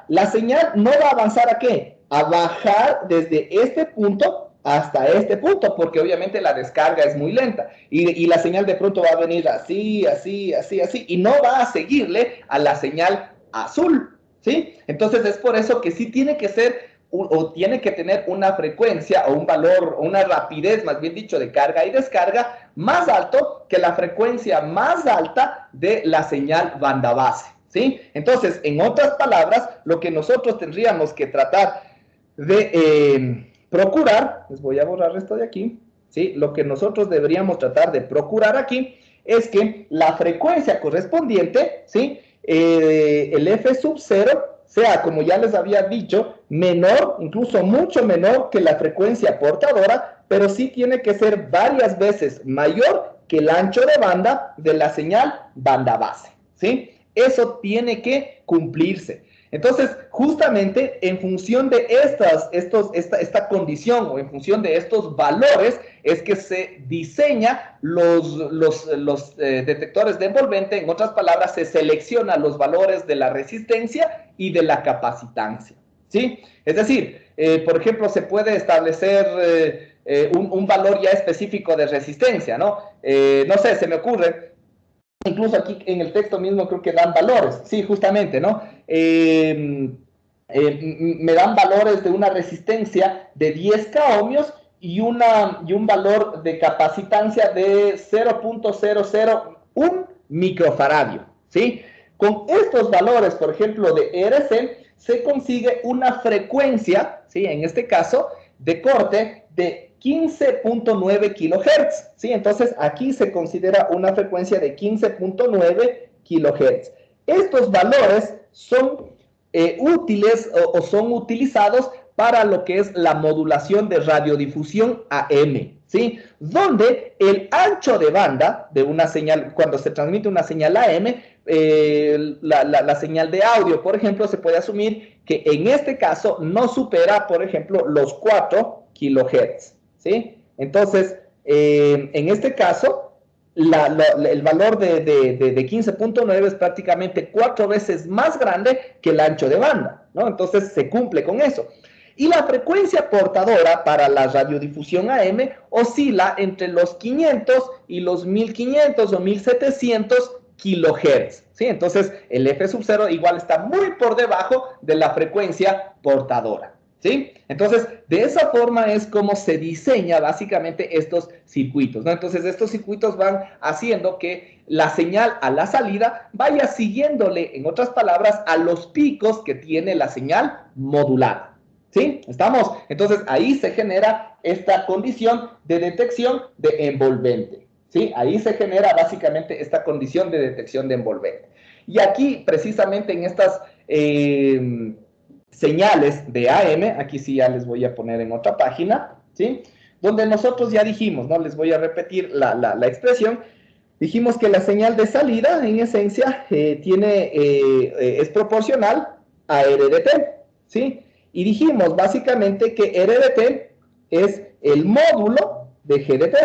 la señal no va a avanzar ¿a qué? A bajar desde este punto hasta este punto, porque obviamente la descarga es muy lenta y la señal de pronto va a venir así, y no va a seguirle a la señal azul, ¿sí? Entonces es por eso que sí tiene que ser o tiene que tener una frecuencia o un valor, una rapidez, más bien dicho, de carga y descarga más alto que la frecuencia más alta de la señal banda base, ¿sí? Entonces, en otras palabras, lo que nosotros tendríamos que tratar de procurar, les voy a borrar esto de aquí, ¿sí? Lo que nosotros deberíamos tratar de procurar aquí es que la frecuencia correspondiente, ¿sí? El F sub 0 sea, como ya les había dicho, menor, incluso mucho menor que la frecuencia portadora, pero sí tiene que ser varias veces mayor que el ancho de banda de la señal banda base, ¿sí? Eso tiene que cumplirse. Entonces, justamente en función de esta condición o en función de estos valores es que se diseña los detectores de envolvente. En otras palabras, se selecciona los valores de la resistencia y de la capacitancia, ¿sí? Es decir, por ejemplo, se puede establecer un valor ya específico de resistencia, ¿no? No sé, se me ocurre. Incluso aquí en el texto mismo creo que dan valores, sí, justamente, ¿no? Me dan valores de una resistencia de 10 ohmios y un valor de capacitancia de 0.001 microfaradio, ¿sí? Con estos valores, por ejemplo, de RC, se consigue una frecuencia, ¿sí? En este caso, de corte de 15.9 kilohertz, ¿sí? Entonces, aquí se considera una frecuencia de 15.9 kilohertz. Estos valores son útiles o son utilizados para lo que es la modulación de radiodifusión AM, ¿sí? Donde el ancho de banda de una señal, cuando se transmite una señal AM, la señal de audio, por ejemplo, se puede asumir que en este caso no supera, por ejemplo, los 4 kilohertz, ¿sí? Entonces, en este caso, el valor de 15.9 es prácticamente 4 veces más grande que el ancho de banda, ¿no? Entonces, se cumple con eso. Y la frecuencia portadora para la radiodifusión AM oscila entre los 500 y los 1500 o 1700 kilohertz, ¿sí? Entonces, el F sub 0 igual está muy por debajo de la frecuencia portadora, ¿sí? Entonces, de esa forma es como se diseña básicamente estos circuitos, ¿no? Entonces, estos circuitos van haciendo que la señal a la salida vaya siguiéndole, en otras palabras, a los picos que tiene la señal modulada. ¿Sí? ¿Estamos? Entonces, ahí se genera esta condición de detección de envolvente. ¿Sí? Ahí se genera básicamente esta condición de detección de envolvente. Y aquí, precisamente en estas señales de AM, aquí sí ya les voy a poner en otra página, ¿sí? Donde nosotros ya dijimos, ¿no? Les voy a repetir la expresión. Dijimos que la señal de salida, en esencia, es proporcional a RDT, ¿sí? Y dijimos básicamente que RDT es el módulo de GDT.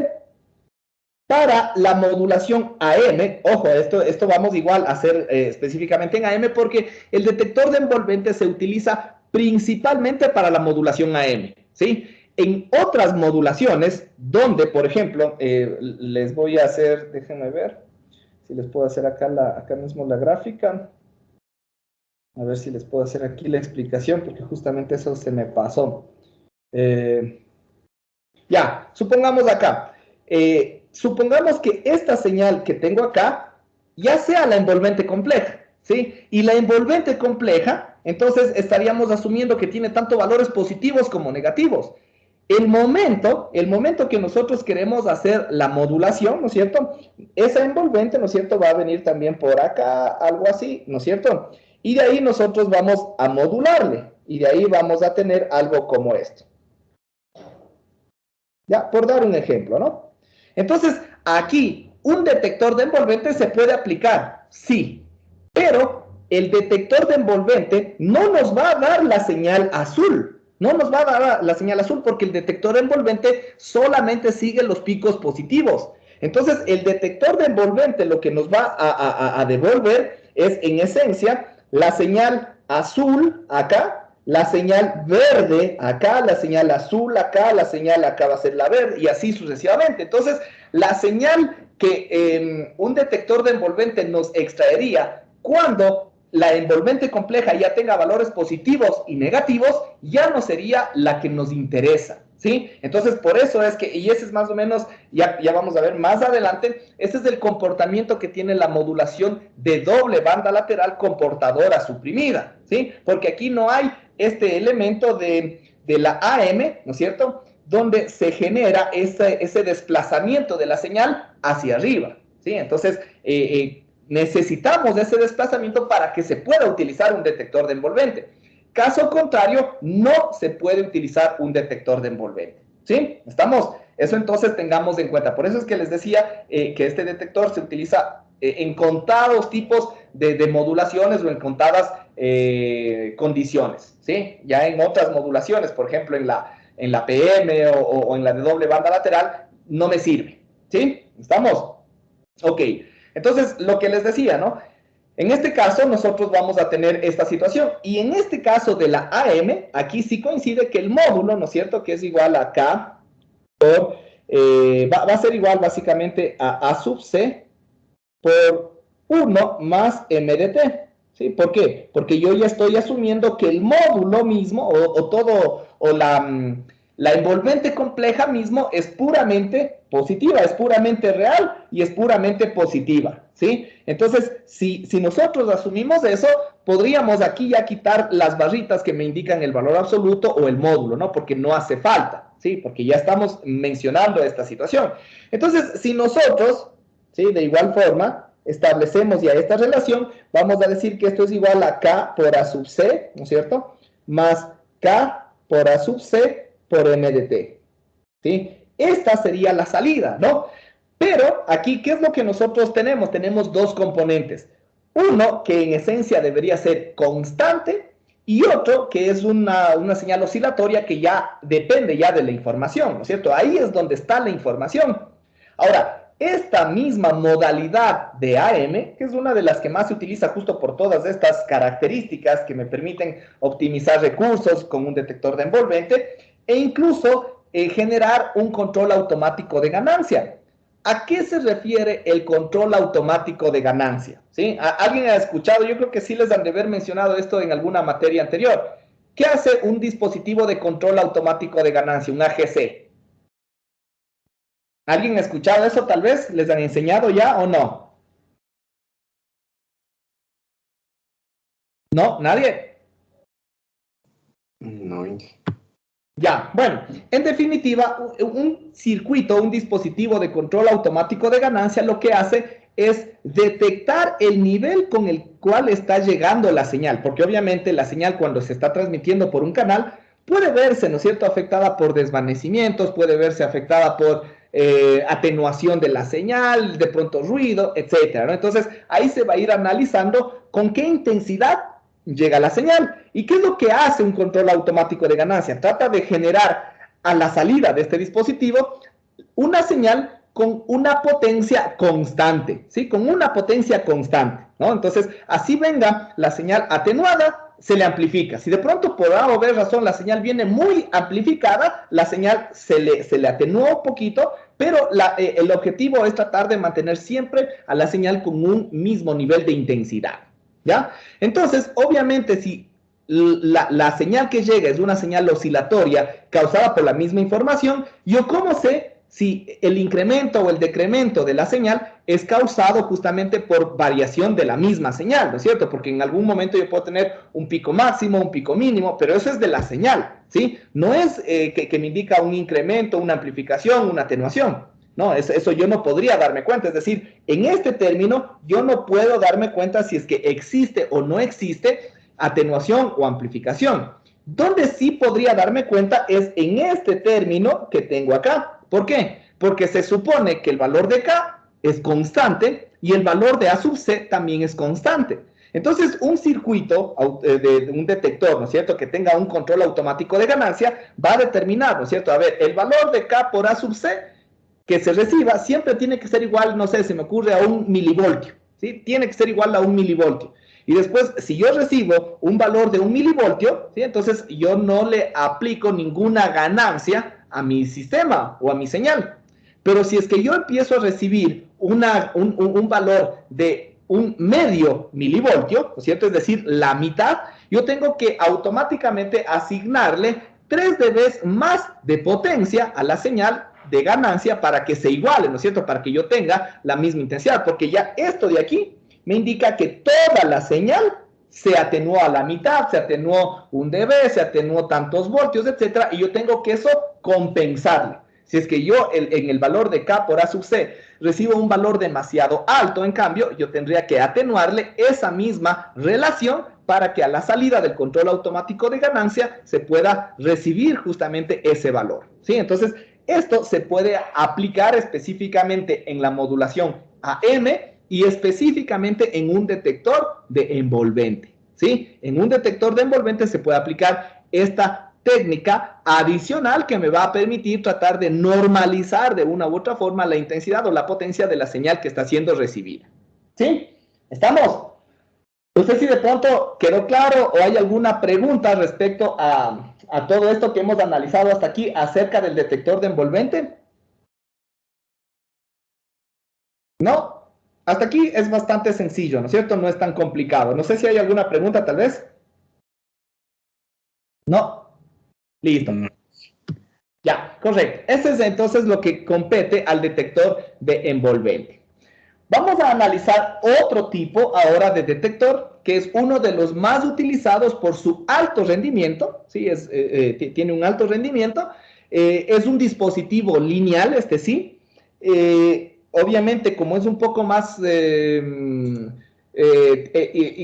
Para la modulación AM, ojo, esto vamos igual a hacer específicamente en AM porque el detector de envolvente se utiliza principalmente para la modulación AM, ¿sí? En otras modulaciones, donde, por ejemplo, les voy a hacer, déjenme ver si les puedo hacer acá mismo la gráfica. A ver si les puedo hacer aquí la explicación, porque justamente eso se me pasó. Ya, supongamos acá. Supongamos que esta señal que tengo acá ya sea la envolvente compleja, ¿sí? Y la envolvente compleja, entonces estaríamos asumiendo que tiene tanto valores positivos como negativos. El momento que nosotros queremos hacer la modulación, ¿no es cierto? Esa envolvente, ¿no es cierto? Va a venir también por acá, algo así, ¿no es cierto? Y de ahí nosotros vamos a modularle. Y de ahí vamos a tener algo como esto. Ya, por dar un ejemplo, ¿no? Entonces, aquí, un detector de envolvente se puede aplicar, sí. Pero el detector de envolvente no nos va a dar la señal azul. No nos va a dar la señal azul porque el detector de envolvente solamente sigue los picos positivos. Entonces, el detector de envolvente lo que nos va a devolver es, en esencia, la señal azul acá, la señal verde acá, la señal azul acá, la señal acá va a ser la verde y así sucesivamente. Entonces, la señal que un detector de envolvente nos extraería cuando la envolvente compleja ya tenga valores positivos y negativos, ya no sería la que nos interesa, ¿sí? Entonces, por eso es que, y ese es más o menos, ya vamos a ver más adelante, este es el comportamiento que tiene la modulación de doble banda lateral comportadora suprimida, ¿sí? Porque aquí no hay este elemento de la AM, ¿no es cierto?, donde se genera ese desplazamiento de la señal hacia arriba, ¿sí? Entonces, necesitamos ese desplazamiento para que se pueda utilizar un detector de envolvente. Caso contrario, no se puede utilizar un detector de envolvente, ¿sí? ¿Estamos? Eso entonces tengamos en cuenta. Por eso es que les decía que este detector se utiliza en contados tipos de modulaciones o en contadas condiciones, ¿sí? Ya en otras modulaciones, por ejemplo, en la PM o en la de doble banda lateral, no me sirve, ¿sí? ¿Estamos? Ok. Entonces, lo que les decía, ¿no? En este caso, nosotros vamos a tener esta situación. Y en este caso de la AM, aquí sí coincide que el módulo, ¿no es cierto?, que es igual a K por, va a ser igual básicamente a sub C por 1 más MDT. ¿Sí? ¿Por qué? Porque yo ya estoy asumiendo que el módulo mismo, o la envolvente compleja mismo es puramente positiva, es puramente real y es puramente positiva, ¿sí? Entonces, si nosotros asumimos eso, podríamos aquí ya quitar las barritas que me indican el valor absoluto o el módulo, ¿no? Porque no hace falta, ¿sí? Porque ya estamos mencionando esta situación. Entonces, si nosotros, ¿sí? De igual forma, establecemos ya esta relación, vamos a decir que esto es igual a K por A sub C, ¿no es cierto? Más K por A sub C por M de T, ¿sí? Esta sería la salida, ¿no? Pero aquí, ¿qué es lo que nosotros tenemos? Tenemos dos componentes. Uno que en esencia debería ser constante y otro que es una señal oscilatoria que ya depende ya de la información, ¿no es cierto? Ahí es donde está la información. Ahora, esta misma modalidad de AM, que es una de las que más se utiliza justo por todas estas características que me permiten optimizar recursos con un detector de envolvente e incluso generar un control automático de ganancia. ¿A qué se refiere el control automático de ganancia? ¿Sí? ¿Alguien ha escuchado? Yo creo que sí les han de haber mencionado esto en alguna materia anterior. ¿Qué hace un dispositivo de control automático de ganancia, un AGC? ¿Alguien ha escuchado eso tal vez? ¿Les han enseñado ya o no? ¿No? ¿Nadie? No. Ya, bueno, en definitiva, un circuito, un dispositivo de control automático de ganancia lo que hace es detectar el nivel con el cual está llegando la señal, porque obviamente la señal cuando se está transmitiendo por un canal puede verse, ¿no es cierto?, afectada por desvanecimientos, puede verse afectada por atenuación de la señal, de pronto ruido, etcétera, ¿no? Entonces, ahí se va a ir analizando con qué intensidad llega la señal. ¿Y qué es lo que hace un control automático de ganancia? Trata de generar a la salida de este dispositivo una señal con una potencia constante, ¿sí? Con una potencia constante, ¿no? Entonces, así venga la señal atenuada, se le amplifica. Si de pronto por A o B razón la señal viene muy amplificada, la señal se le atenúa un poquito, pero el objetivo es tratar de mantener siempre a la señal con un mismo nivel de intensidad, ¿ya? Entonces, obviamente, si la señal que llega es una señal oscilatoria causada por la misma información, ¿yo cómo sé si el incremento o el decremento de la señal es causado justamente por variación de la misma señal, ¿no es cierto? Porque en algún momento yo puedo tener un pico máximo, un pico mínimo, pero eso es de la señal, ¿sí? No es que me indica un incremento, una amplificación, una atenuación. No, eso yo no podría darme cuenta. Es decir, en este término yo no puedo darme cuenta si es que existe o no existe atenuación o amplificación. Donde sí podría darme cuenta es en este término que tengo acá. ¿Por qué? Porque se supone que el valor de K es constante y el valor de A sub C también es constante. Entonces, un circuito de un detector, ¿no es cierto?, que tenga un control automático de ganancia, va a determinar, ¿no es cierto?, a ver, el valor de K por A sub C que se reciba siempre tiene que ser igual, no sé, se me ocurre a 1 milivoltio, ¿sí? Tiene que ser igual a 1 milivoltio. Y después, si yo recibo un valor de 1 milivoltio, ¿sí? Entonces yo no le aplico ninguna ganancia a mi sistema o a mi señal. Pero si es que yo empiezo a recibir un valor de 1 medio milivoltio, ¿no es cierto?, es decir, la mitad, yo tengo que automáticamente asignarle 3 veces más de potencia a la señal de ganancia para que se iguale, ¿no es cierto?, para que yo tenga la misma intensidad, porque ya esto de aquí me indica que toda la señal se atenuó a la mitad, se atenuó 1 dB, se atenuó tantos voltios, etcétera, y yo tengo que eso compensarle. Si es que yo en el valor de K por A sub C recibo un valor demasiado alto, en cambio, yo tendría que atenuarle esa misma relación para que a la salida del control automático de ganancia se pueda recibir justamente ese valor, ¿sí? Entonces, esto se puede aplicar específicamente en la modulación AM y específicamente en un detector de envolvente, ¿sí? En un detector de envolvente se puede aplicar esta técnica adicional que me va a permitir tratar de normalizar de una u otra forma la intensidad o la potencia de la señal que está siendo recibida, ¿sí? ¿Estamos? No sé si de pronto quedó claro o hay alguna pregunta respecto a todo esto que hemos analizado hasta aquí acerca del detector de envolvente. ¿No? Hasta aquí es bastante sencillo, ¿no es cierto? No es tan complicado. No sé si hay alguna pregunta, tal vez. ¿No? Listo. Ya, correcto. Ese es entonces lo que compete al detector de envolvente. Vamos a analizar otro tipo ahora de detector, que es uno de los más utilizados por su alto rendimiento, ¿sí? Tiene un alto rendimiento, Es un dispositivo lineal, este sí. Obviamente, como es un poco más,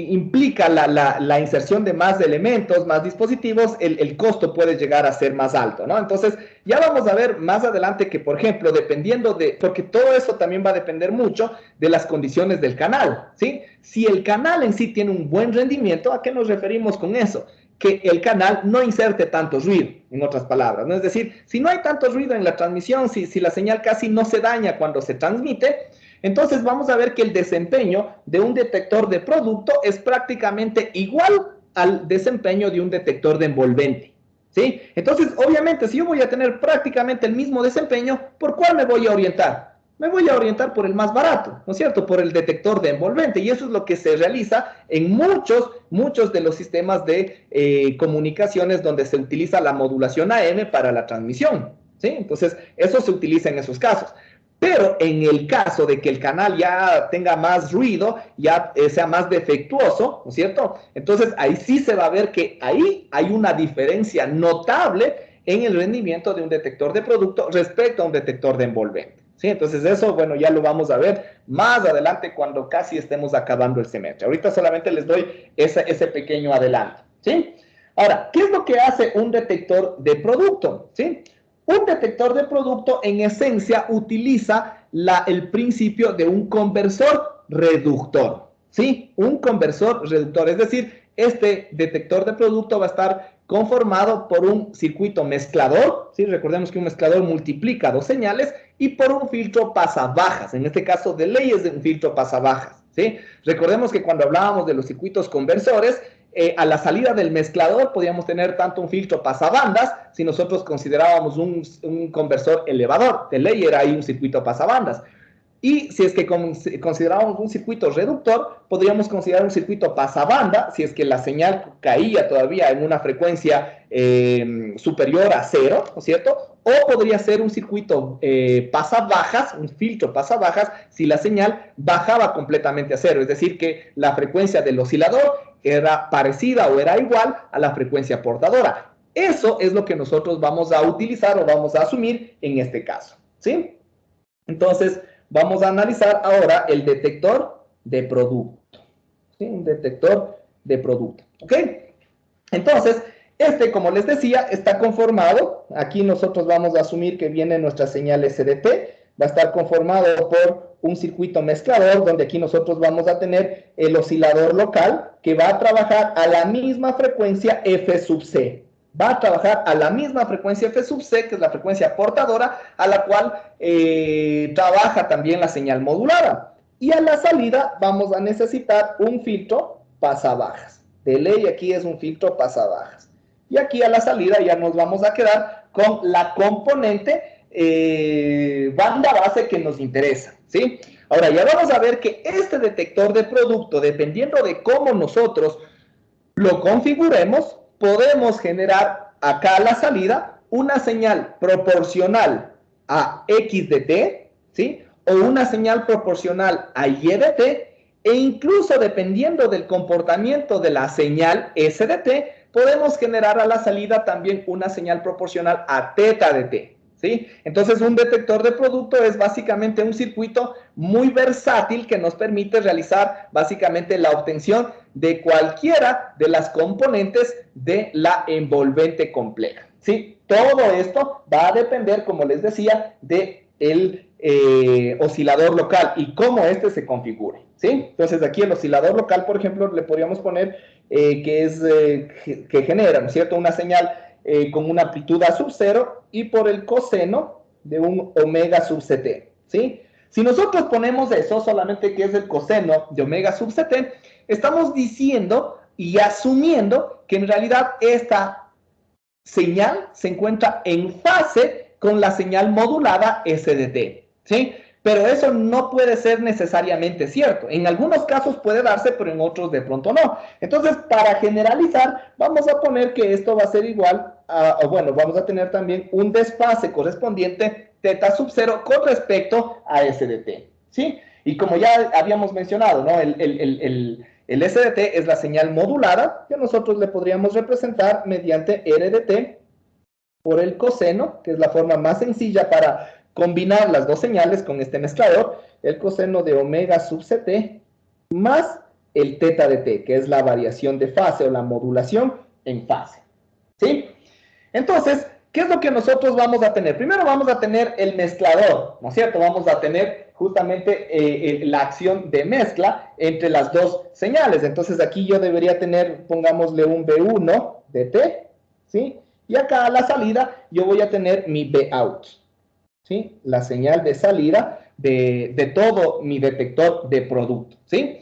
implica la inserción de más elementos, más dispositivos, el costo puede llegar a ser más alto, ¿no? Entonces, ya vamos a ver más adelante que, por ejemplo, dependiendo porque todo eso también va a depender mucho de las condiciones del canal, ¿sí? Si el canal en sí tiene un buen rendimiento, ¿a qué nos referimos con eso? Que el canal no inserte tanto ruido, en otras palabras, ¿no? Es decir, si no hay tanto ruido en la transmisión, si la señal casi no se daña cuando se transmite, entonces vamos a ver que el desempeño de un detector de producto es prácticamente igual al desempeño de un detector de envolvente, ¿sí? Entonces, obviamente, si yo voy a tener prácticamente el mismo desempeño, ¿por cuál me voy a orientar? Me voy a orientar por el más barato, ¿no es cierto? Por el detector de envolvente, y eso es lo que se realiza en muchos de los sistemas de comunicaciones donde se utiliza la modulación AM para la transmisión, ¿sí? Entonces, eso se utiliza en esos casos. Pero en el caso de que el canal ya tenga más ruido, ya sea más defectuoso, ¿no es cierto? Entonces, ahí sí se va a ver que ahí hay una diferencia notable en el rendimiento de un detector de producto respecto a un detector de envolvente, ¿sí? Entonces, eso, bueno, ya lo vamos a ver más adelante cuando casi estemos acabando el semestre. Ahorita solamente les doy ese pequeño adelanto, ¿sí? Ahora, ¿qué es lo que hace un detector de producto? ¿Sí? Un detector de producto, en esencia, utiliza el principio de un conversor reductor, ¿sí? Un conversor reductor, es decir, este detector de producto va a estar conformado por un circuito mezclador, ¿sí? Recordemos que un mezclador multiplica dos señales, y por un filtro pasabajas. En este caso, de ley es de un filtro pasabajas, ¿sí? Recordemos que cuando hablábamos de los circuitos conversores, a la salida del mezclador podíamos tener tanto un filtro pasabandas, si nosotros considerábamos un conversor elevador, de ley era ahí un circuito pasabandas. Y si es que considerábamos un circuito reductor, podríamos considerar un circuito pasabanda, si es que la señal caía todavía en una frecuencia superior a 0, ¿no es cierto? O podría ser un circuito pasabajas, un filtro pasabajas, si la señal bajaba completamente a 0, es decir, que la frecuencia del oscilador era parecida o era igual a la frecuencia portadora. Eso es lo que nosotros vamos a utilizar o vamos a asumir en este caso, ¿sí? Entonces, vamos a analizar ahora el detector de producto, ¿sí? Un detector de producto, ¿ok? Entonces, como les decía, está conformado, aquí nosotros vamos a asumir que viene nuestra señal SDT, va a estar conformado por un circuito mezclador, donde aquí nosotros vamos a tener el oscilador local, que va a trabajar a la misma frecuencia F sub C. Va a trabajar a la misma frecuencia F sub C, que es la frecuencia portadora, a la cual trabaja también la señal modulada. Y a la salida vamos a necesitar un filtro pasabajas. De ley aquí es un filtro pasabajas. Y aquí a la salida ya nos vamos a quedar con la componente banda base que nos interesa, ¿sí? Ahora ya vamos a ver que este detector de producto, dependiendo de cómo nosotros lo configuremos, podemos generar acá a la salida una señal proporcional a X de T, ¿sí? O una señal proporcional a Y de T, e incluso dependiendo del comportamiento de la señal S de T, podemos generar a la salida también una señal proporcional a teta de T, ¿sí? Entonces, un detector de producto es básicamente un circuito muy versátil que nos permite realizar básicamente la obtención de cualquiera de las componentes de la envolvente compleja, ¿sí? Todo esto va a depender, como les decía, del oscilador local y cómo este se configure, ¿sí? Entonces, aquí el oscilador local, por ejemplo, le podríamos poner que genera, ¿no es cierto?, una señal con una amplitud A sub 0 y por el coseno de un omega sub CT, ¿sí? Si nosotros ponemos eso, solamente que es el coseno de omega sub CT, estamos diciendo y asumiendo que en realidad esta señal se encuentra en fase con la señal modulada SDT, ¿sí? Pero eso no puede ser necesariamente cierto. En algunos casos puede darse, pero en otros de pronto no. Entonces, para generalizar, vamos a poner que esto va a ser igual a, bueno, vamos a tener también un desfase correspondiente teta sub 0 con respecto a SDT, ¿sí? Y como ya habíamos mencionado, ¿no? El SDT es la señal modulada que nosotros le podríamos representar mediante RDT por el coseno, que es la forma más sencilla para combinar las dos señales con este mezclador, el coseno de omega sub ct más el teta de t, que es la variación de fase o la modulación en fase. ¿Sí? Entonces, ¿qué es lo que nosotros vamos a tener? Primero vamos a tener el mezclador, ¿no es cierto? Vamos a tener justamente la acción de mezcla entre las dos señales. Entonces aquí yo debería tener, pongámosle un B1 de t, ¿sí? Y acá a la salida yo voy a tener mi Bout, ¿sí? La señal de salida de todo mi detector de producto, ¿sí?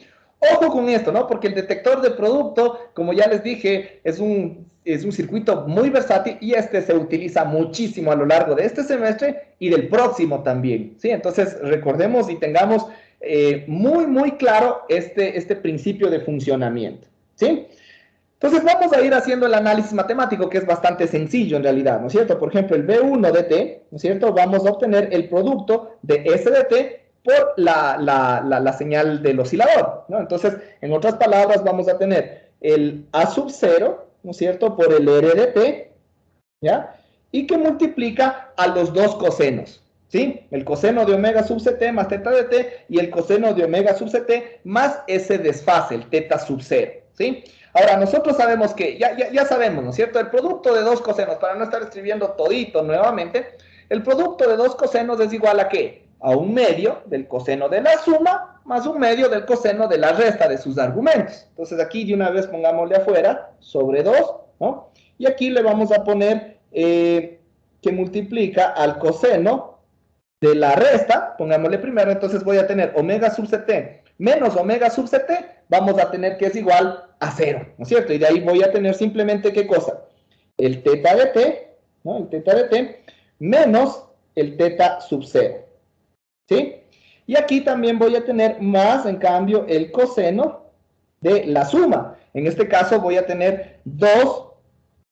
Ojo con esto, ¿no? Porque el detector de producto, como ya les dije, es un circuito muy versátil y este se utiliza muchísimo a lo largo de este semestre y del próximo también, ¿sí? Entonces, recordemos y tengamos muy claro este principio de funcionamiento, ¿sí? Entonces, vamos a ir haciendo el análisis matemático, que es bastante sencillo en realidad, ¿no es cierto? Por ejemplo, el B1 de t, ¿no es cierto? Vamos a obtener el producto de S de t por la señal del oscilador, ¿no? Entonces, en otras palabras, vamos a tener el A sub 0, ¿no es cierto?, por el R de t, ¿ya? Y que multiplica a los dos cosenos, ¿sí? El coseno de omega sub ct más teta de t y el coseno de omega sub ct más ese desfase, el teta sub 0, ¿sí? Ahora, nosotros sabemos que, ya sabemos, ¿no es cierto?, el producto de dos cosenos, para no estar escribiendo todito nuevamente, el producto de dos cosenos es igual a ¿qué? A un medio del coseno de la suma más un medio del coseno de la resta de sus argumentos. Entonces aquí de una vez pongámosle afuera sobre 2, ¿no? Y aquí le vamos a poner que multiplica al coseno de la resta, pongámosle primero, entonces voy a tener omega sub ct menos omega sub ct, vamos a tener que es igual a 0, ¿no es cierto? Y de ahí voy a tener simplemente ¿qué cosa? El teta de t, ¿no? El teta de t menos el teta sub 0. ¿Sí? Y aquí también voy a tener más, en cambio, el coseno de la suma. En este caso voy a tener 2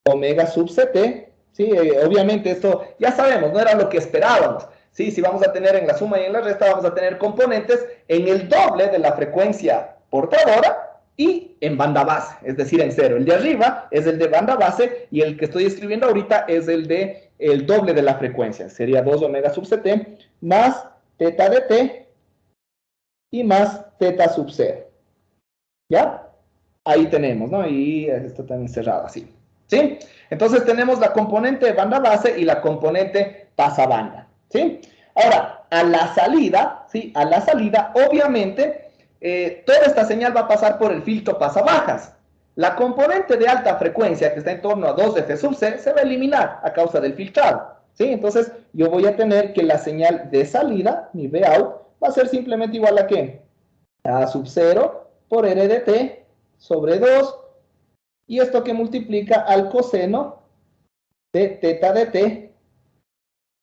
omega sub ct, ¿sí? Obviamente esto ya sabemos, no era lo que esperábamos, ¿sí? Si vamos a tener en la suma y en la resta, vamos a tener componentes en el doble de la frecuencia portadora y en banda base, es decir, en 0. El de arriba es el de banda base y el que estoy escribiendo ahorita es el de el doble de la frecuencia. Sería 2 omega sub ct más teta de t y más teta sub 0. ¿Ya? Ahí tenemos, ¿no? Y esto también cerrado así. ¿Sí? Entonces tenemos la componente de banda base y la componente pasabanda. ¿Sí? Ahora, a la salida, ¿sí? A la salida, obviamente, toda esta señal va a pasar por el filtro pasabajas. La componente de alta frecuencia, que está en torno a 2 de F sub C, se va a eliminar a causa del filtrado. ¿Sí? Entonces, yo voy a tener que la señal de salida, mi Bout, va a ser simplemente igual a ¿qué? A sub 0 por R de t sobre 2, y esto que multiplica al coseno de teta de t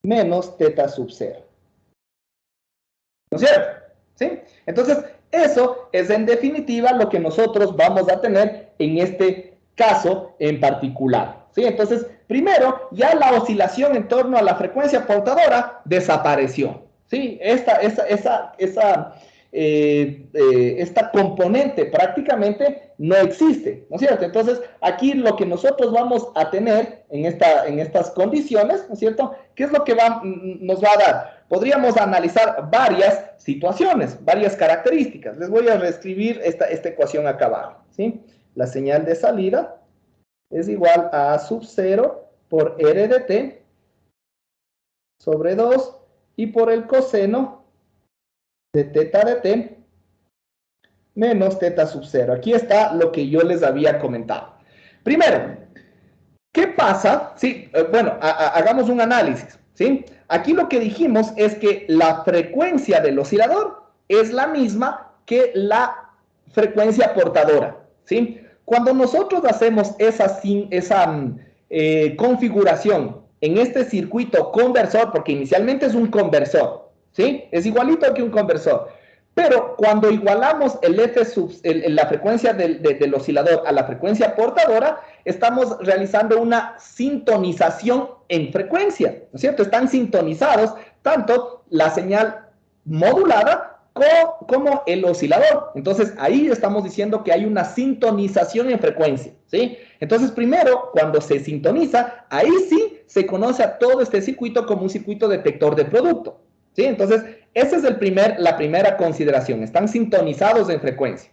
menos teta sub 0. ¿No es cierto? ¿Sí? Entonces, eso es en definitiva lo que nosotros vamos a tener en este caso en particular. ¿Sí? Entonces, primero, ya la oscilación en torno a la frecuencia portadora desapareció. ¿Sí? Esta componente prácticamente no existe, ¿no es cierto? Entonces, aquí lo que nosotros vamos a tener en estas condiciones, ¿no es cierto? ¿Qué es lo que nos va a dar? Podríamos analizar varias situaciones, varias características. Les voy a reescribir esta ecuación acá abajo, ¿sí? La señal de salida es igual a A sub 0 por R de t sobre 2 y por el coseno de teta de t menos teta sub 0. Aquí está lo que yo les había comentado. Primero, ¿qué pasa? Sí, bueno, hagamos un análisis, ¿sí? Aquí lo que dijimos es que la frecuencia del oscilador es la misma que la frecuencia portadora, ¿sí? Cuando nosotros hacemos esa configuración en este circuito conversor, porque inicialmente es un conversor, ¿sí? Es igualito que un conversor. Pero cuando igualamos la frecuencia del oscilador a la frecuencia portadora, estamos realizando una sintonización en frecuencia, ¿no es cierto? Están sintonizados tanto la señal modulada como el oscilador. Entonces, ahí estamos diciendo que hay una sintonización en frecuencia, ¿sí? Entonces, primero, cuando se sintoniza, ahí sí se conoce a todo este circuito como un circuito detector de producto, ¿sí? Entonces, esa es la primera consideración. Están sintonizados en frecuencia.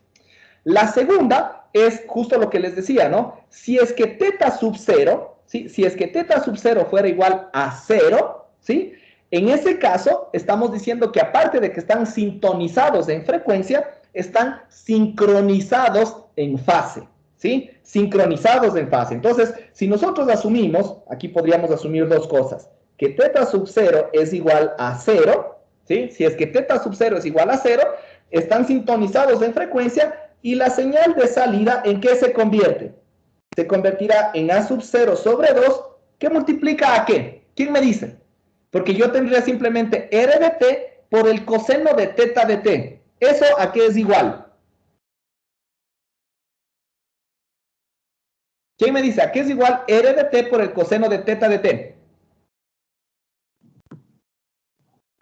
La segunda es justo lo que les decía, ¿no? Si es que teta sub 0, ¿sí? Si es que teta sub 0 fuera igual a 0, ¿sí? En ese caso, estamos diciendo que aparte de que están sintonizados en frecuencia, están sincronizados en fase, ¿sí? Sincronizados en fase. Entonces, si nosotros asumimos, aquí podríamos asumir dos cosas, que teta sub 0 es igual a 0, ¿sí? Si es que teta sub 0 es igual a 0, están sintonizados en frecuencia y la señal de salida, ¿en qué se convierte? Se convertirá en A sub 0 sobre 2, ¿que multiplica a qué? ¿Quién me dice? Porque yo tendría simplemente R de t por el coseno de teta de t. ¿Eso a qué es igual? ¿Quién me dice? ¿A qué es igual R de t por el coseno de teta de t?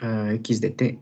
A X de t.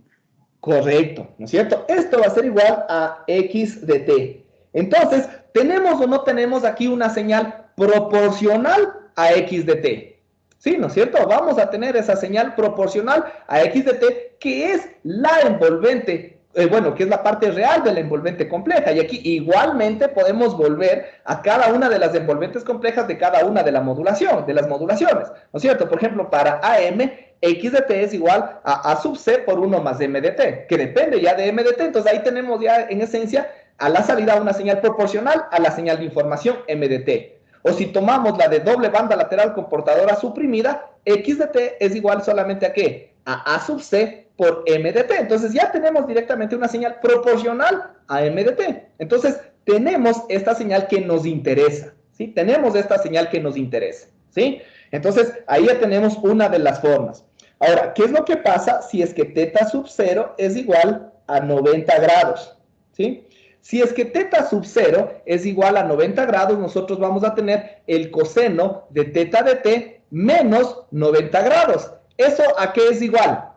Correcto, ¿no es cierto? Esto va a ser igual a X de t. Entonces, ¿tenemos o no tenemos aquí una señal proporcional a X de t? Sí, ¿no es cierto? Vamos a tener esa señal proporcional a X de t, que es la envolvente, que es la parte real de la envolvente compleja. Y aquí igualmente podemos volver a cada una de las envolventes complejas de cada una de las modulaciones, ¿no es cierto? Por ejemplo, para AM, X de t es igual a A sub C por 1 más M de t, que depende ya de M de t. Entonces ahí tenemos ya en esencia a la salida una señal proporcional a la señal de información M de t. O si tomamos la de doble banda lateral con portadora suprimida, X de t es igual solamente a ¿qué? A sub C por M de t. Entonces ya tenemos directamente una señal proporcional a M de t. Entonces tenemos esta señal que nos interesa, ¿sí? Tenemos esta señal que nos interesa, ¿sí? Entonces ahí ya tenemos una de las formas. Ahora, ¿qué es lo que pasa si es que teta sub 0 es igual a 90 grados? ¿Sí? Si es que teta sub 0 es igual a 90 grados, nosotros vamos a tener el coseno de teta de t menos 90 grados. ¿Eso a qué es igual?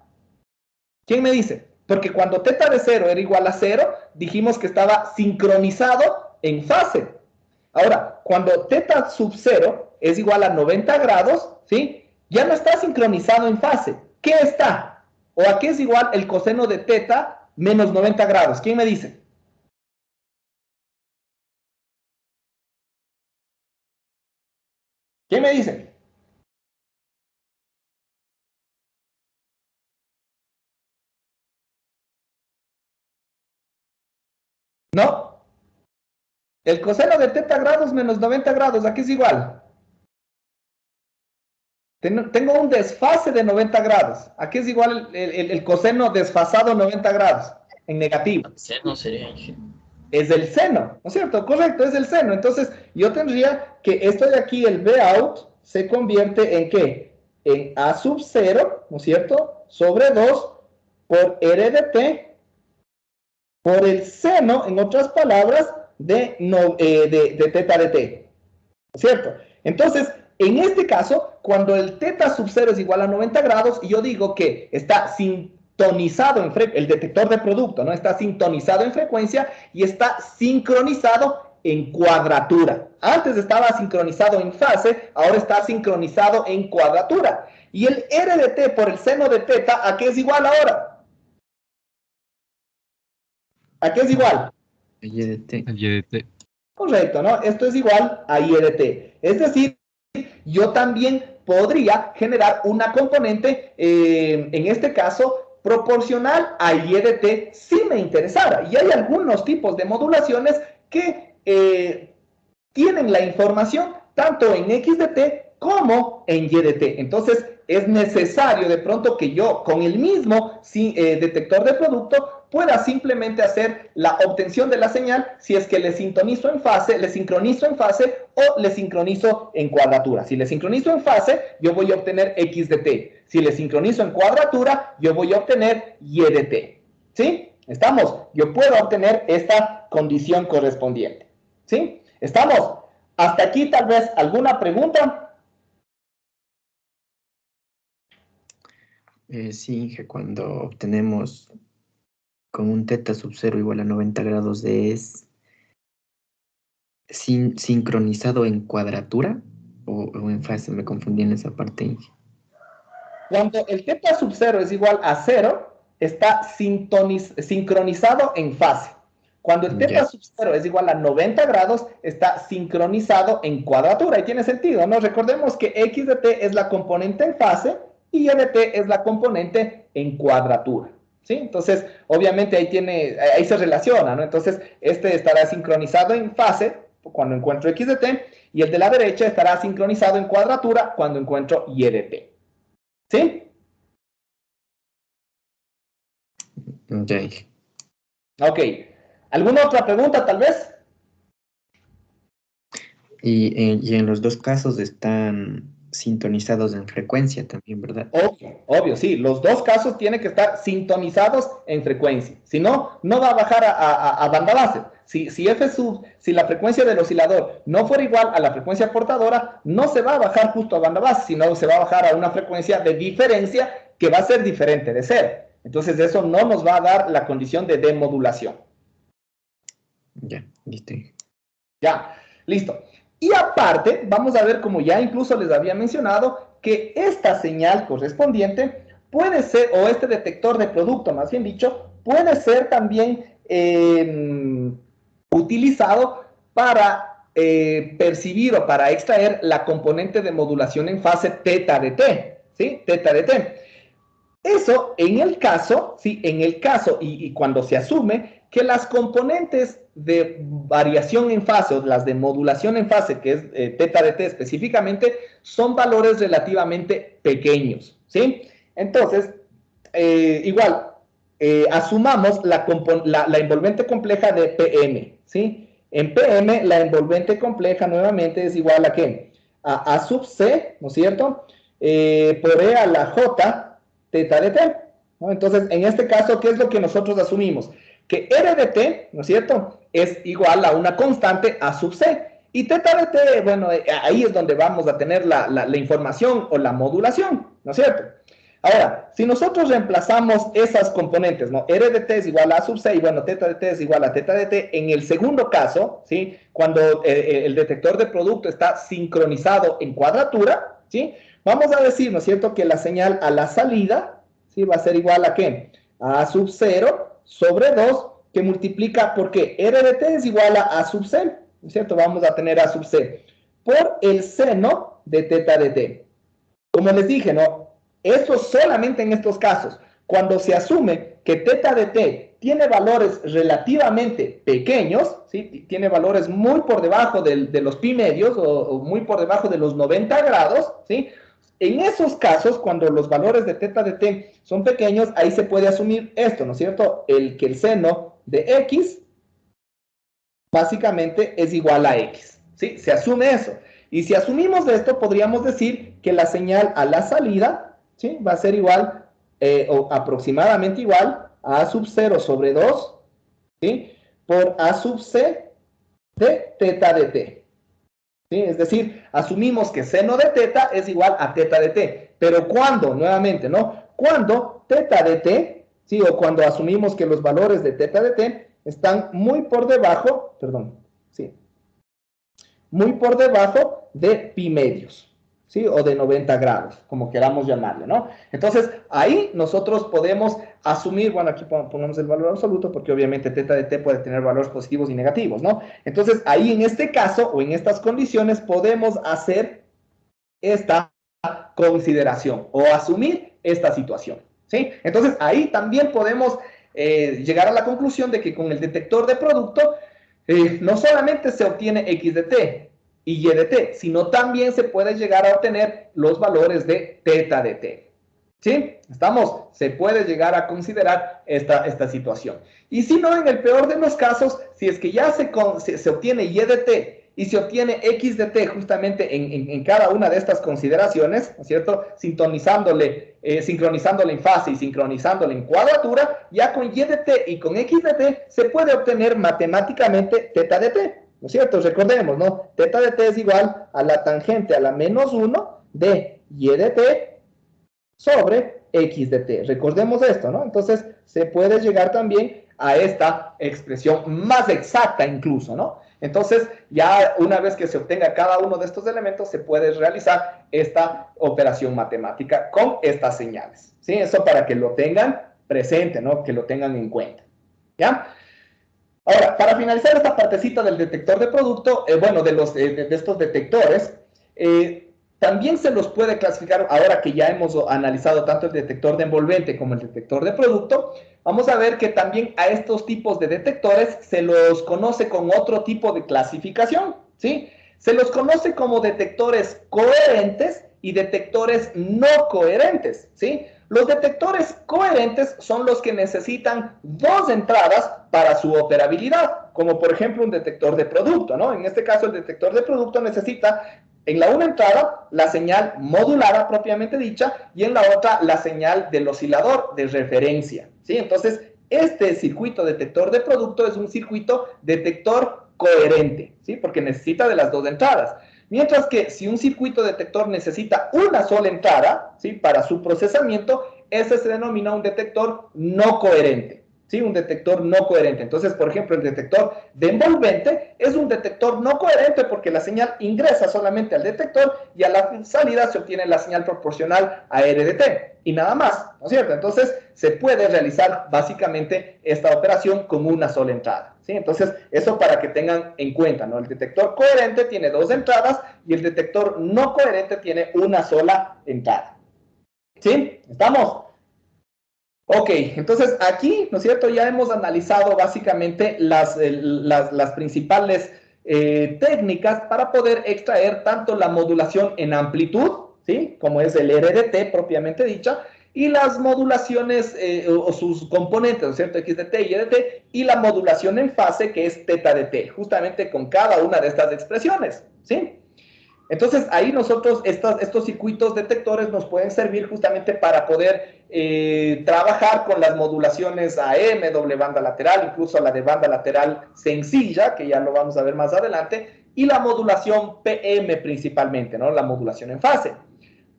¿Quién me dice? Porque cuando teta de 0 era igual a 0, dijimos que estaba sincronizado en fase. Ahora, cuando teta sub 0 es igual a 90 grados, ¿sí? Ya no está sincronizado en fase. ¿Qué está? ¿O a qué es igual el coseno de teta menos 90 grados? ¿Quién me dice? ¿Quién me dice? ¿No? El coseno de teta grados menos 90 grados, ¿a qué es igual? Tengo un desfase de 90 grados. ¿A qué es igual el coseno desfasado 90 grados? En negativo. El seno sería Es el seno, ¿no es cierto? Correcto, es el seno. Entonces, yo tendría que esto de aquí, el B out, se convierte en ¿qué? En A sub 0, ¿no es cierto? Sobre 2 por R de t por el seno, en otras palabras, de teta de t, ¿no es cierto? Entonces, en este caso, cuando el teta sub 0 es igual a 90 grados, yo digo que está sintonizado el detector de producto, ¿no? Está sintonizado en frecuencia y está sincronizado en cuadratura. Antes estaba sincronizado en fase, ahora está sincronizado en cuadratura. Y el R de t por el seno de teta, ¿a qué es igual ahora? ¿A qué es igual? A Y de t. A Y de t. Correcto, ¿no? Esto es igual a Y de t. Es decir, yo también podría generar una componente, en este caso, proporcional a Y de t si me interesara. Y hay algunos tipos de modulaciones que tienen la información tanto en X de t como en Y de t. Entonces, es necesario de pronto que yo, con el mismo detector de producto, pueda simplemente hacer la obtención de la señal si es que le sintonizo en fase, le sincronizo en fase o le sincronizo en cuadratura. Si le sincronizo en fase, yo voy a obtener X de t. Si le sincronizo en cuadratura, yo voy a obtener Y de t. ¿Sí? ¿Estamos? Yo puedo obtener esta condición correspondiente. ¿Sí? ¿Estamos? Hasta aquí tal vez alguna pregunta. Sí, Inge, cuando obtenemos con un teta sub 0 igual a 90 grados de es sincronizado en cuadratura o en fase. Me confundí en esa parte, Inge. Cuando el teta sub 0 es igual a 0, está sincronizado en fase. Cuando el teta sub 0 es igual a 90 grados, está sincronizado en cuadratura. Y tiene sentido, ¿no? Recordemos que x de t es la componente en fase y y de t es la componente en cuadratura. ¿Sí? Entonces, obviamente ahí se relaciona, ¿no? Entonces, este estará sincronizado en fase cuando encuentro x de t y el de la derecha estará sincronizado en cuadratura cuando encuentro y de t. ¿Sí? Ok. ¿Alguna otra pregunta, tal vez? Y en los dos casos están sintonizados en frecuencia también, ¿verdad? Obvio, sí. Los dos casos tienen que estar sintonizados en frecuencia. Si no, no va a bajar a banda base. Si la frecuencia del oscilador no fuera igual a la frecuencia portadora, no se va a bajar justo a banda base, sino se va a bajar a una frecuencia de diferencia que va a ser diferente de cero. Entonces, eso no nos va a dar la condición de demodulación. Ya, listo. Ya, listo. Y aparte, vamos a ver, como ya incluso les había mencionado, que esta señal correspondiente puede ser, o este detector de producto, más bien dicho, puede ser también utilizado para percibir o para extraer la componente de modulación en fase teta de t, ¿sí? Teta de t. Eso en el caso, ¿sí? En el caso y cuando se asume que las componentes de variación en fase o las de modulación en fase, que es teta de t específicamente, son valores relativamente pequeños, ¿sí? Entonces, igual, asumamos la envolvente compleja de PM, ¿sí? En PM, la envolvente compleja nuevamente es igual a ¿qué? A sub C, ¿no es cierto? Por E a la J teta de t, ¿no? Entonces, en este caso, ¿qué es lo que nosotros asumimos? Que R de t, ¿no es cierto?, es igual a una constante A sub C. Y teta de t, bueno, ahí es donde vamos a tener la información o la modulación, ¿no es cierto? Ahora, si nosotros reemplazamos esas componentes, ¿no? R de t es igual a A sub C y, bueno, teta de t es igual a teta de t, en el segundo caso, ¿sí? Cuando el detector de producto está sincronizado en cuadratura, ¿sí? Vamos a decir, ¿no es cierto?, que la señal a la salida, ¿sí?, va a ser igual a ¿qué? A sub 0 sobre 2, que multiplica, ¿por qué? R de t es igual a sub C, ¿no es cierto? Vamos a tener A sub C por el seno de teta de t. Como les dije, ¿no? Eso solamente en estos casos. Cuando se asume que teta de t tiene valores relativamente pequeños, ¿sí? Tiene valores muy por debajo de los pi medios o muy por debajo de los 90 grados, ¿sí? En esos casos, cuando los valores de teta de t son pequeños, ahí se puede asumir esto, ¿no es cierto? Que el seno de x básicamente es igual a x, ¿sí? Se asume eso. Y si asumimos esto, podríamos decir que la señal a la salida, ¿sí?, va a ser igual o aproximadamente igual a sub 0 sobre 2, ¿sí?, por A sub C de teta de t. ¿Sí? Es decir, asumimos que seno de teta es igual a teta de t. Pero cuando, nuevamente, ¿no? Cuando teta de t, ¿sí?, o cuando asumimos que los valores de teta de t están muy por debajo, perdón, sí, muy por debajo de pi medios, ¿sí?, o de 90 grados, como queramos llamarle, ¿no? Entonces, ahí nosotros podemos asumir, bueno, aquí pongamos el valor absoluto, porque obviamente teta de t puede tener valores positivos y negativos, ¿no? Entonces, ahí en este caso, o en estas condiciones, podemos hacer esta consideración, o asumir esta situación, ¿sí? Entonces, ahí también podemos llegar a la conclusión de que con el detector de producto, no solamente se obtiene x de t y y de t, sino también se puede llegar a obtener los valores de teta de t. ¿Sí? ¿Estamos? Se puede llegar a considerar esta situación. Y si no, en el peor de los casos, si es que ya se obtiene y de t y se obtiene x de t justamente en cada una de estas consideraciones, ¿no es cierto?, sincronizándole en fase y sincronizándole en cuadratura, ya con y de t y con x de t se puede obtener matemáticamente teta de t, ¿no es cierto? Recordemos, ¿no? Teta de t es igual a la tangente a la menos 1 de y de t sobre X de T. Recordemos esto, ¿no? Entonces, se puede llegar también a esta expresión más exacta incluso, ¿no? Entonces, ya una vez que se obtenga cada uno de estos elementos, se puede realizar esta operación matemática con estas señales, ¿sí? Eso para que lo tengan presente, ¿no? Que lo tengan en cuenta, ¿ya? Ahora, para finalizar esta partecita del detector de producto, bueno, de estos detectores, también se los puede clasificar, ahora que ya hemos analizado tanto el detector de envolvente como el detector de producto, vamos a ver que también a estos tipos de detectores se los conoce con otro tipo de clasificación, ¿sí? Se los conoce como detectores coherentes y detectores no coherentes, ¿sí? Los detectores coherentes son los que necesitan dos entradas para su operabilidad, como por ejemplo un detector de producto, ¿no? En este caso el detector de producto necesita en la una entrada la señal modulada propiamente dicha y en la otra la señal del oscilador de referencia, ¿sí? Entonces, este circuito detector de producto es un circuito detector coherente, ¿sí? Porque necesita de las dos entradas. Mientras que si un circuito detector necesita una sola entrada, ¿sí? Para su procesamiento, ese se denomina un detector no coherente, ¿sí? Un detector no coherente. Entonces, por ejemplo, el detector de envolvente es un detector no coherente porque la señal ingresa solamente al detector y a la salida se obtiene la señal proporcional a R de T y nada más, ¿no es cierto? Entonces, se puede realizar básicamente esta operación con una sola entrada, ¿sí? Entonces, eso para que tengan en cuenta, ¿no? El detector coherente tiene dos entradas y el detector no coherente tiene una sola entrada, ¿sí? ¿Estamos? Ok, entonces aquí, ¿no es cierto? Ya hemos analizado básicamente las principales técnicas para poder extraer tanto la modulación en amplitud, ¿sí? Como es el RDT propiamente dicha, y las modulaciones o sus componentes, ¿no es cierto? X de T y Y de T, y la modulación en fase que es teta de T, justamente con cada una de estas expresiones, ¿sí? Entonces, ahí nosotros, estos circuitos detectores nos pueden servir justamente para poder trabajar con las modulaciones AM, doble banda lateral, incluso la de banda lateral sencilla, que ya lo vamos a ver más adelante, y la modulación PM principalmente, ¿no? La modulación en fase.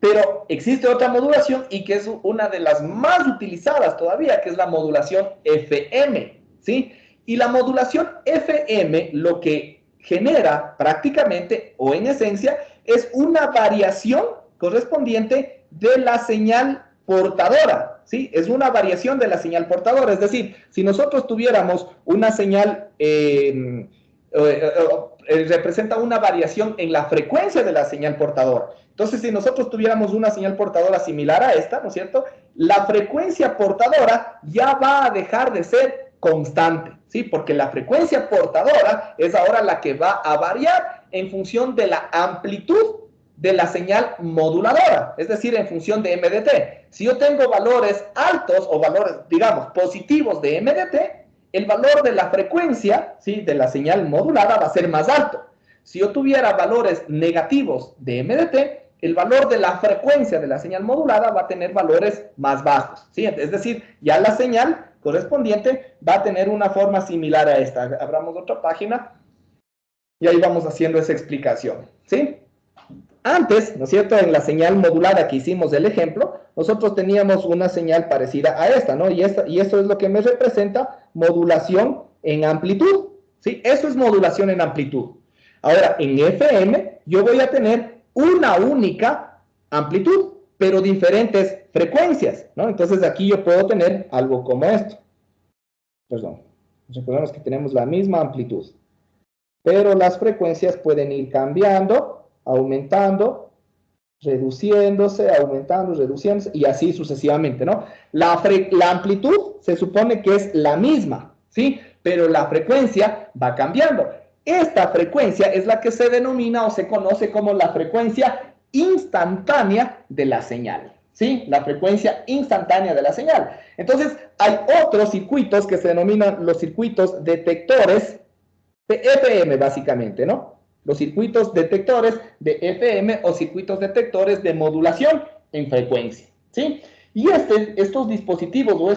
Pero existe otra modulación y que es una de las más utilizadas todavía, que es la modulación FM, ¿sí? Y la modulación FM lo que genera prácticamente o en esencia es una variación correspondiente de la señal portadora, ¿sí? Es una variación de la señal portadora, es decir, si nosotros tuviéramos una señal, representa una variación en la frecuencia de la señal portadora. Entonces, si nosotros tuviéramos una señal portadora similar a esta, ¿no es cierto? La frecuencia portadora ya va a dejar de ser constante, ¿sí? Porque la frecuencia portadora es ahora la que va a variar en función de la amplitud de la señal moduladora, es decir, en función de MDT. Si yo tengo valores altos o valores, digamos, positivos de MDT, el valor de la frecuencia, ¿sí? De la señal modulada va a ser más alto. Si yo tuviera valores negativos de MDT, el valor de la frecuencia de la señal modulada va a tener valores más bajos, ¿sí? Es decir, ya la señal correspondiente va a tener una forma similar a esta. Abramos otra página y ahí vamos haciendo esa explicación, ¿sí? Antes, ¿no es cierto?, en la señal modulada que hicimos el ejemplo, nosotros teníamos una señal parecida a esta, ¿no? Y esto es lo que me representa modulación en amplitud, ¿sí? Eso es modulación en amplitud. Ahora, en FM, yo voy a tener una única amplitud, pero diferentes frecuencias, ¿no? Entonces, aquí yo puedo tener algo como esto. Perdón, recordemos que tenemos la misma amplitud, pero las frecuencias pueden ir cambiando, aumentando, reduciéndose, aumentando, reduciéndose, y así sucesivamente, ¿no? La amplitud se supone que es la misma, ¿sí? Pero la frecuencia va cambiando. Esta frecuencia es la que se denomina o se conoce como la frecuencia instantánea de la señal, ¿sí? La frecuencia instantánea de la señal. Entonces, hay otros circuitos que se denominan los circuitos detectores de FM, básicamente, ¿no? Los circuitos detectores de FM o circuitos detectores de modulación en frecuencia, ¿sí? Y estos dispositivos o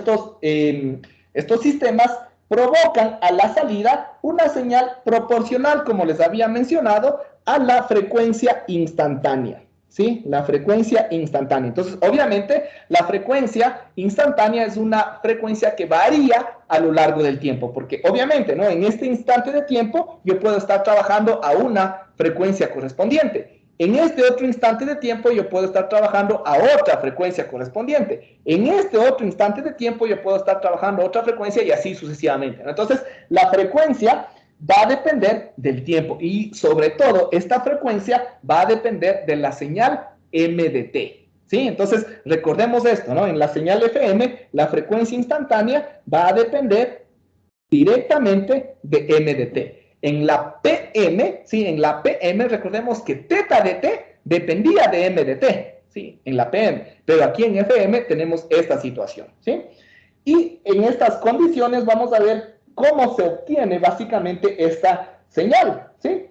estos sistemas provocan a la salida una señal proporcional, como les había mencionado, a la frecuencia instantánea, ¿sí? La frecuencia instantánea. Entonces, obviamente, la frecuencia instantánea es una frecuencia que varía a lo largo del tiempo, porque obviamente, ¿no? En este instante de tiempo, yo puedo estar trabajando a una frecuencia correspondiente. En este otro instante de tiempo, yo puedo estar trabajando a otra frecuencia correspondiente. En este otro instante de tiempo, yo puedo estar trabajando a otra frecuencia y así sucesivamente, ¿no? Entonces, la frecuencia va a depender del tiempo y sobre todo esta frecuencia va a depender de la señal M de t, ¿sí? Entonces recordemos esto, ¿no? En la señal FM la frecuencia instantánea va a depender directamente de M de t. En la PM, ¿sí? En la PM recordemos que teta de t dependía de M de t, ¿sí? En la PM, pero aquí en FM tenemos esta situación, ¿sí? Y en estas condiciones vamos a ver cómo se obtiene básicamente esta señal, ¿sí?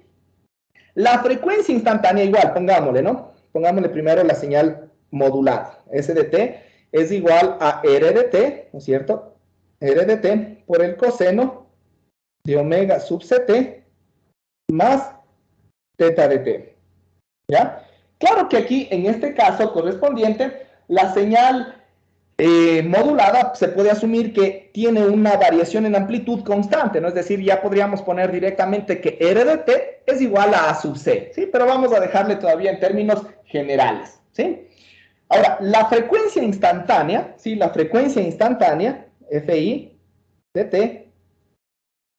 La frecuencia instantánea igual, pongámosle, ¿no? Pongámosle primero la señal modulada. S de t es igual a R de t, ¿no es cierto? R de t por el coseno de omega sub ct más teta de t, ¿ya? Claro que aquí, en este caso correspondiente, la señal modulada se puede asumir que tiene una variación en amplitud constante, ¿no? Es decir, ya podríamos poner directamente que R de t es igual a sub c, ¿sí? Pero vamos a dejarle todavía en términos generales, ¿sí? Ahora, la frecuencia instantánea, ¿sí? La frecuencia instantánea, Fi de t,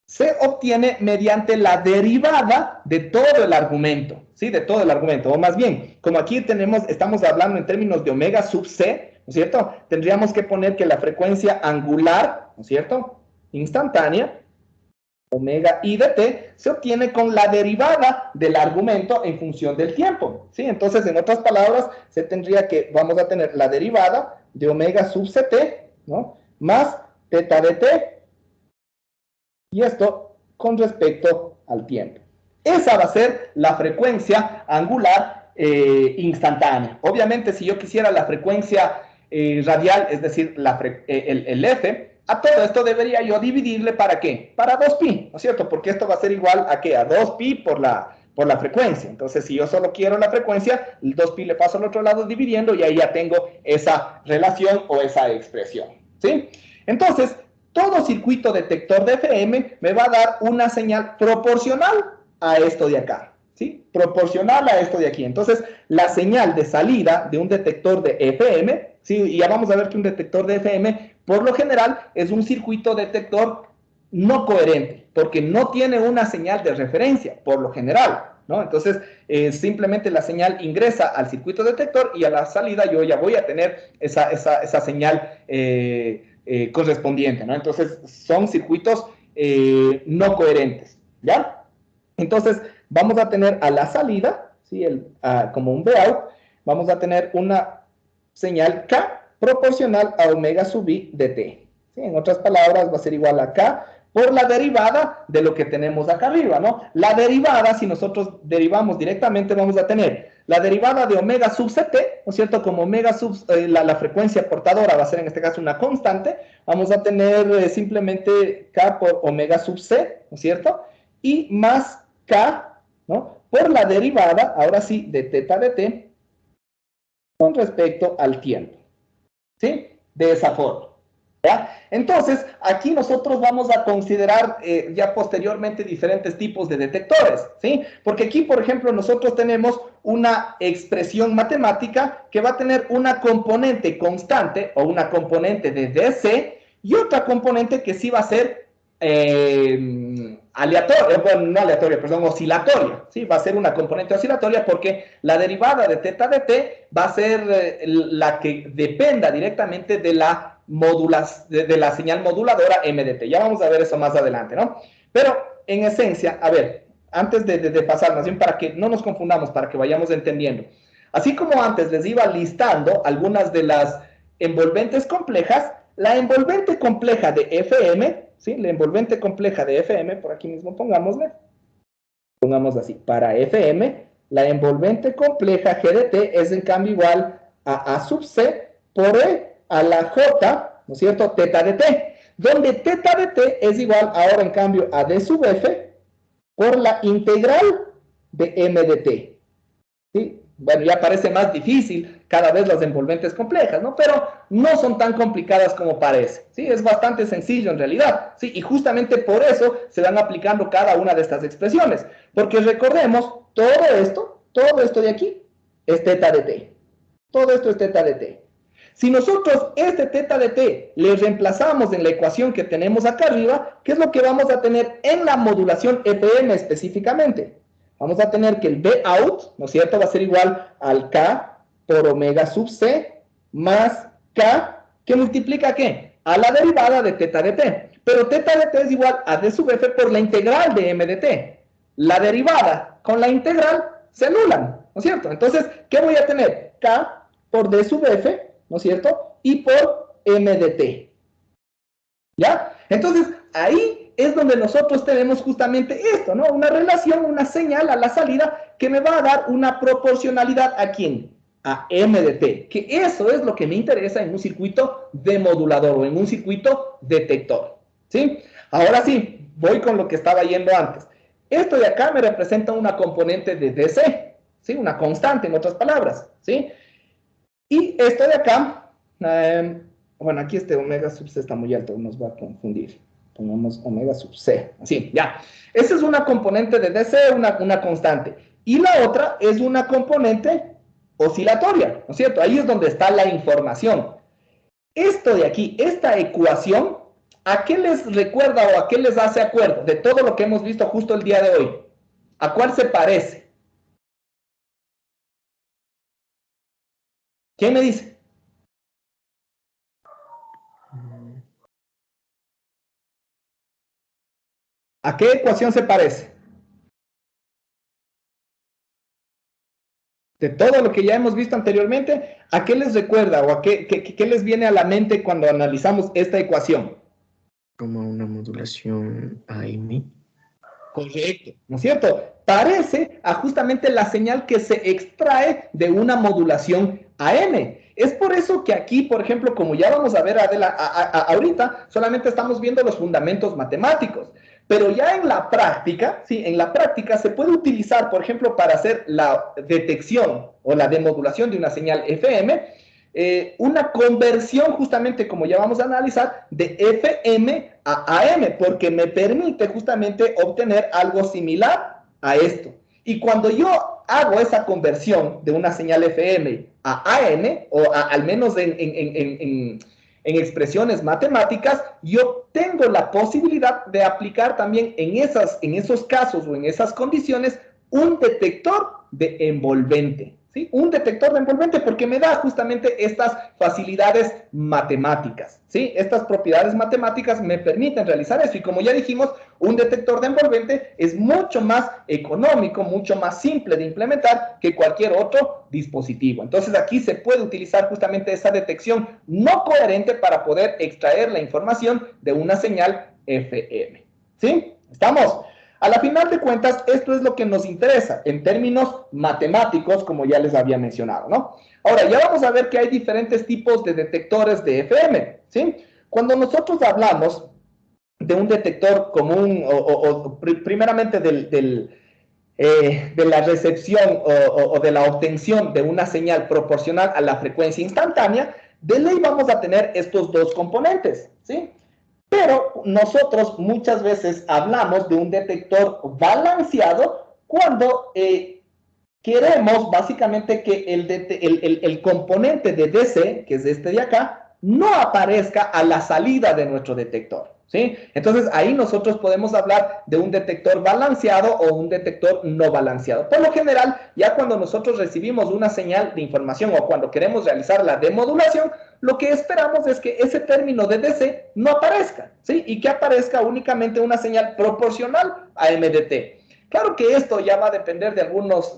se obtiene mediante la derivada de todo el argumento, ¿sí? De todo el argumento, o más bien, como aquí estamos hablando en términos de omega sub c, ¿no es cierto? Tendríamos que poner que la frecuencia angular, ¿no es cierto? Instantánea, omega i de t, se obtiene con la derivada del argumento en función del tiempo, ¿sí? Entonces, en otras palabras, se tendría que, vamos a tener la derivada de omega sub ct, ¿no? Más teta de t, y esto con respecto al tiempo. Esa va a ser la frecuencia angular instantánea. Obviamente, si yo quisiera la frecuencia radial, es decir, el f, a todo esto debería yo dividirle, ¿para qué? Para 2pi, ¿no es cierto? Porque esto va a ser igual a ¿qué? A 2pi por la frecuencia. Entonces, si yo solo quiero la frecuencia, el 2pi le paso al otro lado dividiendo y ahí ya tengo esa relación o esa expresión, ¿sí? Entonces, todo circuito detector de FM me va a dar una señal proporcional a esto de acá, ¿sí? Proporcional a esto de aquí. Entonces, la señal de salida de un detector de FM, ¿sí? Y ya vamos a ver que un detector de FM, por lo general, es un circuito detector no coherente, porque no tiene una señal de referencia, por lo general, ¿no? Entonces, simplemente la señal ingresa al circuito detector y a la salida yo ya voy a tener esa señal correspondiente, ¿no? Entonces, son circuitos no coherentes, ¿ya? Entonces, vamos a tener a la salida, ¿sí? Como un Vout, vamos a tener una señal K proporcional a omega sub i de t, ¿sí? En otras palabras, va a ser igual a K por la derivada de lo que tenemos acá arriba, ¿no? La derivada, si nosotros derivamos directamente, vamos a tener la derivada de omega sub ct, ¿no es cierto? Como omega sub, la frecuencia portadora va a ser en este caso una constante, vamos a tener simplemente K por omega sub c, ¿no es cierto? Y más K, ¿no? Por la derivada, ahora sí, de teta de t con respecto al tiempo, ¿sí? De esa forma, ¿ya? Entonces, aquí nosotros vamos a considerar ya posteriormente diferentes tipos de detectores, ¿sí? Porque aquí, por ejemplo, nosotros tenemos una expresión matemática que va a tener una componente constante o una componente de DC y otra componente que sí va a ser aleatoria, bueno, no aleatoria, perdón, oscilatoria, ¿sí? Va a ser una componente oscilatoria porque la derivada de teta de t va a ser la que dependa directamente de la señal moduladora M de t. Ya vamos a ver eso más adelante, ¿no? Pero, en esencia, a ver, antes de pasar, más bien para que no nos confundamos, para que vayamos entendiendo. Así como antes les iba listando algunas de las envolventes complejas, la envolvente compleja de FM, ¿sí? La envolvente compleja de FM, por aquí mismo pongámosle, pongamos así, para FM, la envolvente compleja G de T es en cambio igual a sub C por E a la J, ¿no es cierto? Teta de T, donde teta de T es igual ahora en cambio a D sub F por la integral de M de T, ¿sí? bueno, ya parece más difícil cada vez las envolventes complejas, ¿no? Pero no son tan complicadas como parece, ¿sí? Es bastante sencillo en realidad, ¿sí? Y justamente por eso se van aplicando cada una de estas expresiones, porque recordemos, todo esto de aquí es teta de t. Todo esto es teta de t. Si nosotros este teta de t le reemplazamos en la ecuación que tenemos acá arriba, ¿qué es lo que vamos a tener en la modulación FM específicamente? Vamos a tener que el B out, ¿no es cierto?, va a ser igual al K por omega sub C más K, que multiplica ¿qué? A la derivada de teta de t. Pero teta de t es igual a d sub f por la integral de m de t. La derivada con la integral se anulan, ¿no es cierto? Entonces, ¿qué voy a tener? K por d sub f, ¿no es cierto? Y por m de t. ¿Ya? Entonces, ahí es donde nosotros tenemos justamente esto, ¿no? Una relación, una señal a la salida que me va a dar una proporcionalidad ¿a quién? A m de t, que eso es lo que me interesa en un circuito demodulador o en un circuito detector, ¿sí? Ahora sí, voy con lo que estaba yendo antes. Esto de acá me representa una componente de DC, ¿sí? Una constante, en otras palabras, ¿sí? Y esto de acá, bueno, aquí este omega sub c está muy alto, nos va a confundir. Pongamos omega sub c, así, ya. Esa es una componente de DC, una constante. Y la otra es una componente oscilatoria, ¿no es cierto? Ahí es donde está la información. Esto de aquí, esta ecuación, ¿a qué les recuerda o a qué les hace acuerdo de todo lo que hemos visto justo el día de hoy? ¿A cuál se parece? ¿Quién me dice? ¿A qué ecuación se parece? De todo lo que ya hemos visto anteriormente, ¿a qué les recuerda o a qué les viene a la mente cuando analizamos esta ecuación? Como una modulación AM. Correcto, ¿no es cierto? Parece a justamente la señal que se extrae de una modulación AM. Es por eso que aquí, por ejemplo, como ya vamos a ver ahorita, solamente estamos viendo los fundamentos matemáticos. Pero ya en la práctica, sí, en la práctica se puede utilizar, por ejemplo, para hacer la detección o la demodulación de una señal FM, una conversión justamente, como ya vamos a analizar, de FM a AM, porque me permite justamente obtener algo similar a esto. Y cuando yo hago esa conversión de una señal FM a AM, o al menos en expresiones matemáticas, yo tengo la posibilidad de aplicar también en esos casos o en esas condiciones un detector de envolvente, ¿sí? Un detector de envolvente porque me da justamente estas facilidades matemáticas, ¿sí? Estas propiedades matemáticas me permiten realizar eso y como ya dijimos, un detector de envolvente es mucho más económico, mucho más simple de implementar que cualquier otro dispositivo. Entonces aquí se puede utilizar justamente esa detección no coherente para poder extraer la información de una señal FM, ¿sí? ¿Estamos? A la final de cuentas, esto es lo que nos interesa en términos matemáticos, como ya les había mencionado, ¿no? Ahora, ya vamos a ver que hay diferentes tipos de detectores de FM, ¿sí? Cuando nosotros hablamos de un detector común, primeramente de la recepción o de la obtención de una señal proporcional a la frecuencia instantánea, de ley vamos a tener estos dos componentes, ¿sí? Pero nosotros muchas veces hablamos de un detector balanceado cuando queremos básicamente que el componente de DC, que es este de acá, no aparezca a la salida de nuestro detector, ¿sí? Entonces ahí nosotros podemos hablar de un detector balanceado o un detector no balanceado. Por lo general, ya cuando nosotros recibimos una señal de información o cuando queremos realizar la demodulación, lo que esperamos es que ese término de DC no aparezca, ¿sí? Y que aparezca únicamente una señal proporcional a MDT. Claro que esto ya va a depender de algunos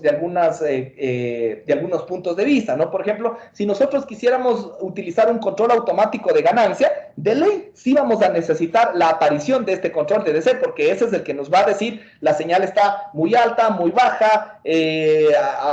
puntos de vista, ¿no? Por ejemplo, si nosotros quisiéramos utilizar un control automático de ganancia, de ley sí vamos a necesitar la aparición de este control de DC, porque ese es el que nos va a decir la señal está muy alta, muy baja,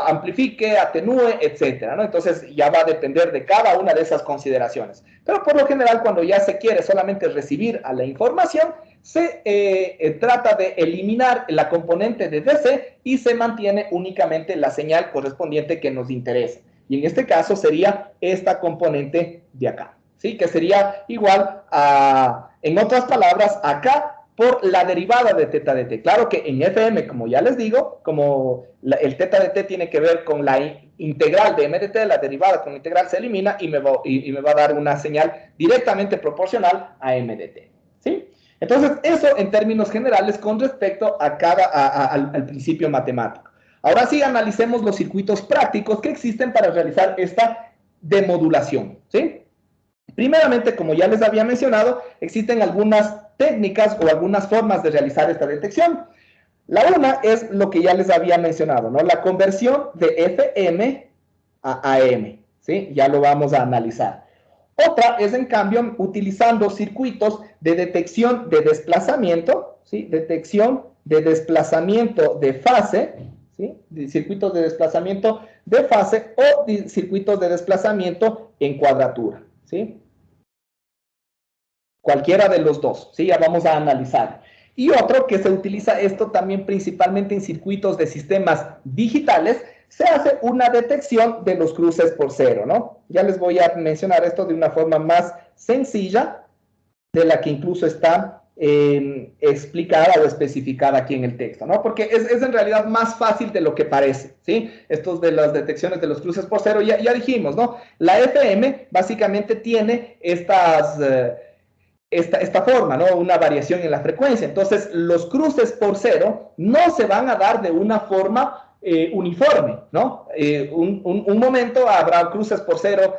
amplifique, atenúe, etcétera, ¿no? Entonces ya va a depender de cada una de esas consideraciones. Pero por lo general, cuando ya se quiere solamente recibir a la información, se trata de eliminar la componente de DC y se mantiene únicamente la señal correspondiente que nos interesa. Y en este caso sería esta componente de acá, ¿sí? Que sería igual a, en otras palabras, acá por la derivada de teta de t. Claro que en FM, como ya les digo, como el teta de t tiene que ver con la integral de m de t, la derivada con la integral se elimina y me va a dar una señal directamente proporcional a m de t, ¿sí? Entonces, eso en términos generales con respecto a al principio matemático. Ahora sí, analicemos los circuitos prácticos que existen para realizar esta demodulación, ¿sí? Primeramente, como ya les había mencionado, existen algunas técnicas o algunas formas de realizar esta detección. La una es lo que ya les había mencionado, ¿no? La conversión de FM a AM, ¿sí? Ya lo vamos a analizar. Otra es, en cambio, utilizando circuitos de detección de desplazamiento, ¿sí? Detección de desplazamiento de fase, ¿sí? Circuitos de desplazamiento de fase o circuitos de desplazamiento en cuadratura, ¿sí? Cualquiera de los dos, ¿sí? Ya vamos a analizar. Y otro que se utiliza esto también principalmente en circuitos de sistemas digitales, se hace una detección de los cruces por cero, ¿no? Ya les voy a mencionar esto de una forma más sencilla, de la que incluso está explicada o especificada aquí en el texto, ¿no? Porque es en realidad más fácil de lo que parece, ¿sí? Estos de las detecciones de los cruces por cero, ya dijimos, ¿no? La FM básicamente tiene esta forma, ¿no? Una variación en la frecuencia. Entonces, los cruces por cero no se van a dar de una forma uniforme, ¿no? Un momento habrá cruces por cero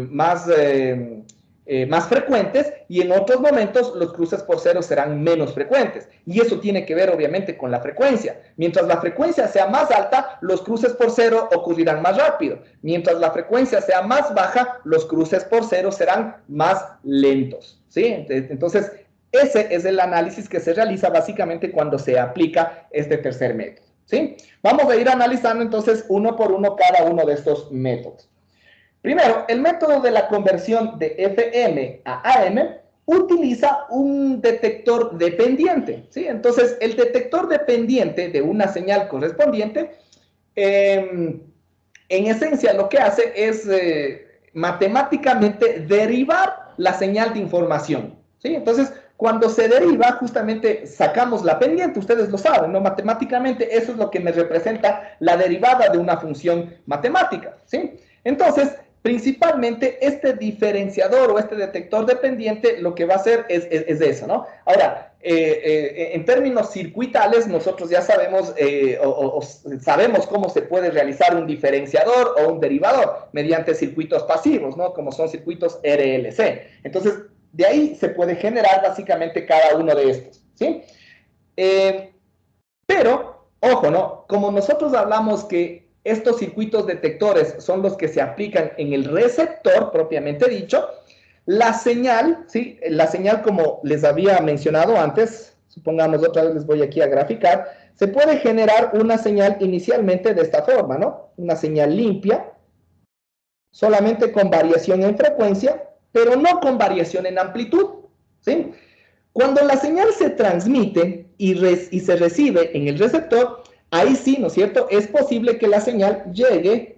más frecuentes y en otros momentos los cruces por cero serán menos frecuentes. Y eso tiene que ver obviamente con la frecuencia. Mientras la frecuencia sea más alta, los cruces por cero ocurrirán más rápido. Mientras la frecuencia sea más baja, los cruces por cero serán más lentos, ¿sí? Entonces, ese es el análisis que se realiza básicamente cuando se aplica este tercer método, ¿sí? Vamos a ir analizando entonces uno por uno cada uno de estos métodos. Primero, el método de la conversión de FM a AM utiliza un detector dependiente, ¿sí? Entonces, el detector dependiente de una señal correspondiente, en esencia lo que hace es matemáticamente derivar la señal de información, ¿sí? Entonces, cuando se deriva, justamente sacamos la pendiente, ustedes lo saben, ¿no? Matemáticamente eso es lo que me representa la derivada de una función matemática, ¿sí? Entonces, principalmente este diferenciador o este detector dependiente lo que va a hacer es eso, ¿no? Ahora, en términos circuitales, nosotros ya sabemos sabemos cómo se puede realizar un diferenciador o un derivador mediante circuitos pasivos, ¿no? Como son circuitos RLC. Entonces, de ahí se puede generar básicamente cada uno de estos, ¿sí? Pero, ojo, ¿no? Como nosotros hablamos que estos circuitos detectores son los que se aplican en el receptor, propiamente dicho, la señal, ¿sí? La señal, como les había mencionado antes, supongamos otra vez les voy aquí a graficar, se puede generar una señal inicialmente de esta forma, ¿no? Una señal limpia, solamente con variación en frecuencia, pero no con variación en amplitud, ¿sí? Cuando la señal se transmite y se recibe en el receptor, ahí sí, ¿no es cierto? Es posible que la señal llegue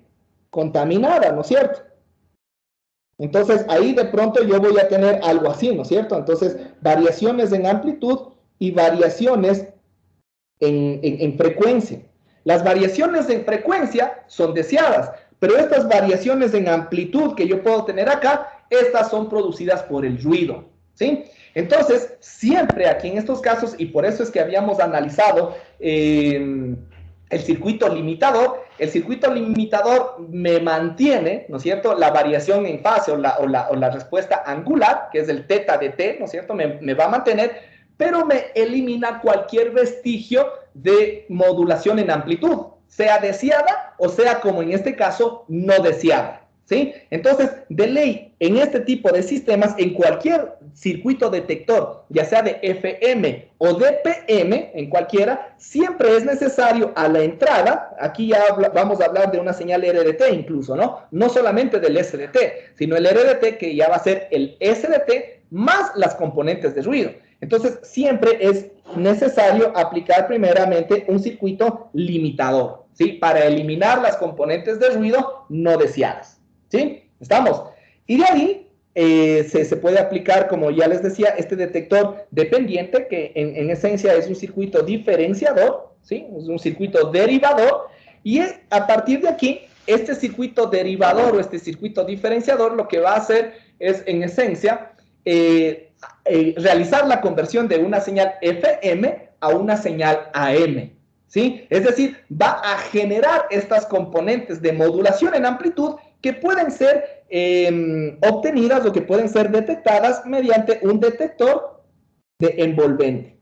contaminada, ¿no es cierto? Entonces, ahí de pronto yo voy a tener algo así, ¿no es cierto? Entonces, variaciones en amplitud y variaciones en frecuencia. Las variaciones en frecuencia son deseadas, pero estas variaciones en amplitud que yo puedo tener acá, estas son producidas por el ruido, ¿sí? Entonces, siempre aquí en estos casos, y por eso es que habíamos analizado el circuito limitador me mantiene, ¿no es cierto?, la variación en fase o la respuesta angular, que es el teta de t, ¿no es cierto?, me va a mantener, pero me elimina cualquier vestigio de modulación en amplitud, sea deseada o sea, como en este caso, no deseada, ¿sí? Entonces, de ley, en este tipo de sistemas, en cualquier circuito detector, ya sea de FM o de PM, en cualquiera, siempre es necesario a la entrada, aquí ya vamos a hablar de una señal RDT incluso, ¿no? No solamente del SDT, sino el RDT que ya va a ser el SDT más las componentes de ruido. Entonces, siempre es necesario aplicar primeramente un circuito limitador, ¿sí? Para eliminar las componentes de ruido no deseadas, ¿sí? ¿Estamos? Y de ahí se puede aplicar, como ya les decía, este detector dependiente, que en esencia es un circuito diferenciador, ¿sí? Es un circuito derivador, y a partir de aquí, este circuito derivador o este circuito diferenciador lo que va a hacer es, en esencia, realizar la conversión de una señal FM a una señal AM, ¿sí? Es decir, va a generar estas componentes de modulación en amplitud que pueden ser obtenidas o que pueden ser detectadas mediante un detector de envolvente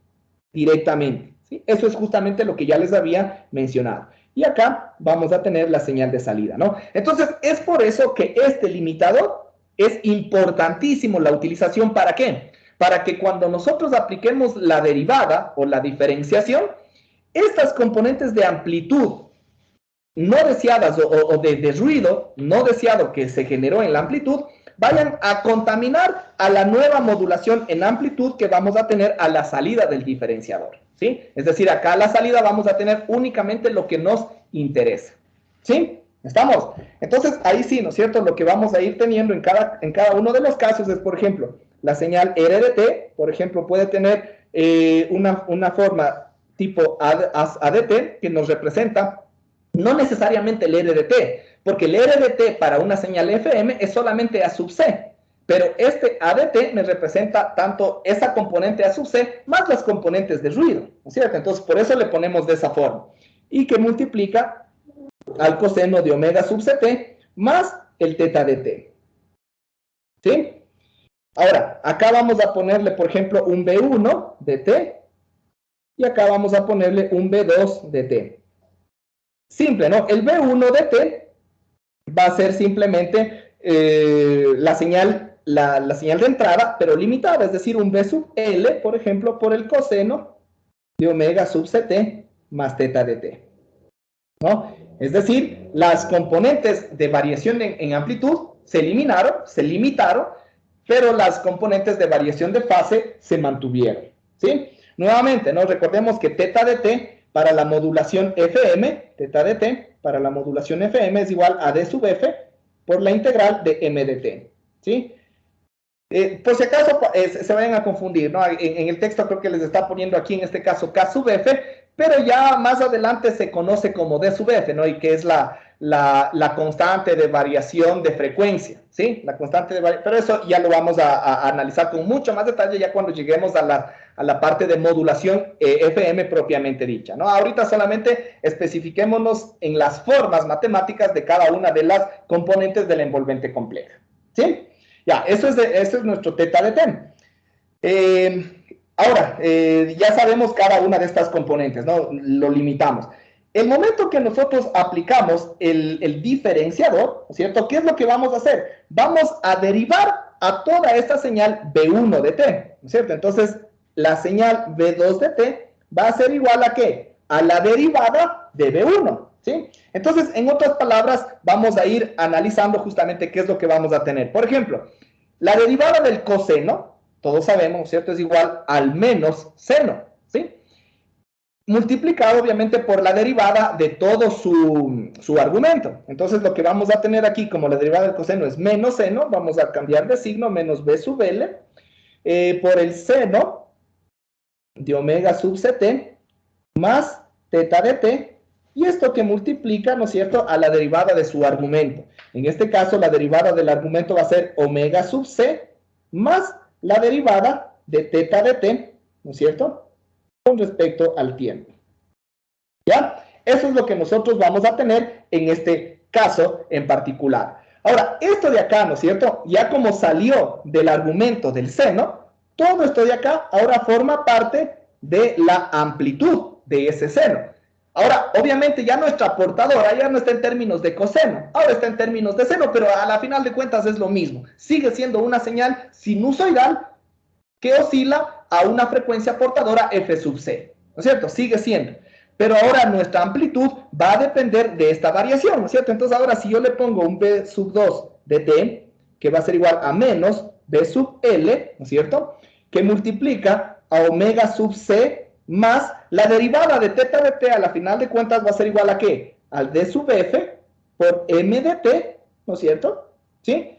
directamente, ¿sí? Eso es justamente lo que ya les había mencionado. Y acá vamos a tener la señal de salida, ¿no? Entonces, es por eso que este limitador es importantísimo la utilización. ¿Para qué? Para que cuando nosotros apliquemos la derivada o la diferenciación, estas componentes de amplitud no deseadas o de ruido no deseado que se generó en la amplitud vayan a contaminar a la nueva modulación en amplitud que vamos a tener a la salida del diferenciador, ¿sí? Es decir, acá a la salida vamos a tener únicamente lo que nos interesa, ¿sí? ¿Estamos? Entonces, ahí sí, ¿no es cierto? Lo que vamos a ir teniendo en cada uno de los casos es, por ejemplo, la señal RDT, por ejemplo, puede tener una forma tipo ADT que nos representa no necesariamente el RDT, porque el RDT para una señal FM es solamente A sub C, pero este ADT me representa tanto esa componente A sub C más las componentes de ruido, ¿no es cierto? Entonces, por eso le ponemos de esa forma. Y que multiplica al coseno de omega sub CT más el teta dt. ¿Sí? Ahora, acá vamos a ponerle, por ejemplo, un B1 dt y acá vamos a ponerle un B2 dt. Simple, ¿no? El B1 dt va a ser simplemente la señal de entrada, pero limitada, es decir, un B sub L, por ejemplo, por el coseno de omega sub CT más teta dt, ¿no? Es decir, las componentes de variación en amplitud se eliminaron, se limitaron, pero las componentes de variación de fase se mantuvieron, ¿sí? Nuevamente, ¿no? Recordemos que teta dt para la modulación FM, teta dt para la modulación FM es igual a D sub F por la integral de M dt, ¿sí? Por si acaso se vayan a confundir, ¿no? En el texto creo que les está poniendo aquí en este caso K sub F, pero ya más adelante se conoce como D sub F, ¿no? Y que es la constante de variación de frecuencia, ¿sí? La constante de variación, pero eso ya lo vamos a analizar con mucho más detalle ya cuando lleguemos a la parte de modulación FM propiamente dicha, ¿no? Ahorita solamente especifiquémonos en las formas matemáticas de cada una de las componentes de la envolvente compleja, ¿sí? Ya, eso es nuestro teta dt. Ahora, ya sabemos cada una de estas componentes, ¿no? Lo limitamos. El momento que nosotros aplicamos el diferenciador, ¿no es cierto? ¿Qué es lo que vamos a hacer? Vamos a derivar a toda esta señal B1 de T, ¿no es cierto? Entonces, la señal B2 de T va a ser igual a ¿qué? A la derivada de B1, ¿sí? Entonces, en otras palabras, vamos a ir analizando justamente qué es lo que vamos a tener. Por ejemplo, la derivada del coseno, todos sabemos, ¿no es cierto? Es igual al menos seno, ¿sí? Multiplicado, obviamente, por la derivada de todo su argumento. Entonces, lo que vamos a tener aquí, como la derivada del coseno es menos seno, vamos a cambiar de signo, menos B sub L, por el seno de omega sub CT, más teta dt, y esto que multiplica, ¿no es cierto?, a la derivada de su argumento. En este caso, la derivada del argumento va a ser omega sub C, más la derivada de teta dt, ¿no es cierto?, con respecto al tiempo. ¿Ya? Eso es lo que nosotros vamos a tener en este caso en particular. Ahora, esto de acá, ¿no es cierto?, ya como salió del argumento del seno, todo esto de acá ahora forma parte de la amplitud de ese seno. Ahora, obviamente ya nuestra portadora ya no está en términos de coseno, ahora está en términos de seno, pero a la final de cuentas es lo mismo. Sigue siendo una señal sinusoidal que oscila a una frecuencia portadora F sub C, ¿no es cierto? Sigue siendo. Pero ahora nuestra amplitud va a depender de esta variación, ¿no es cierto? Entonces ahora si yo le pongo un B sub 2 de T, que va a ser igual a menos B sub L, ¿no es cierto?, que multiplica a omega sub c más la derivada de teta de t a la final de cuentas va a ser igual a ¿qué? Al d sub f por m de t, ¿no es cierto? ¿Sí?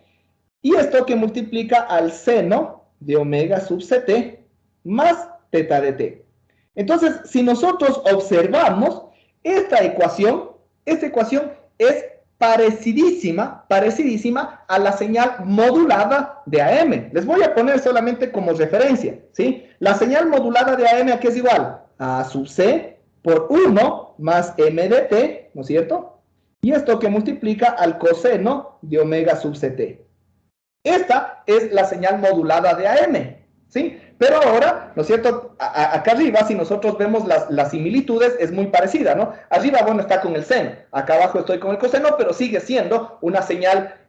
Y esto que multiplica al seno de omega sub ct más teta de t. Entonces, si nosotros observamos esta ecuación es parecidísima a la señal modulada de AM. Les voy a poner solamente como referencia, ¿sí? La señal modulada de AM, ¿a qué es igual? A sub c por 1 más m de t, ¿no es cierto? Y esto que multiplica al coseno de omega sub ct. Esta es la señal modulada de AM, ¿sí? Pero ahora, ¿no es cierto? Acá arriba, si nosotros vemos las similitudes, es muy parecida, ¿no? Arriba, bueno, está con el seno. Acá abajo estoy con el coseno, pero sigue siendo una señal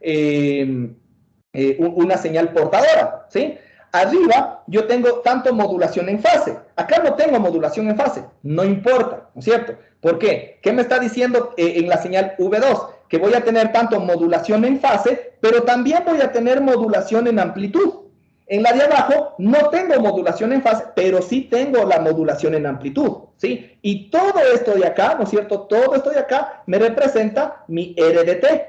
portadora, ¿sí? Arriba yo tengo tanto modulación en fase. Acá no tengo modulación en fase. No importa, ¿no es cierto? ¿Por qué? ¿Qué me está diciendo en la señal V2? Que voy a tener tanto modulación en fase, pero también voy a tener modulación en amplitud. En la de abajo no tengo modulación en fase, pero sí tengo la modulación en amplitud, ¿sí? Y todo esto de acá, ¿no es cierto? Todo esto de acá me representa mi R de T.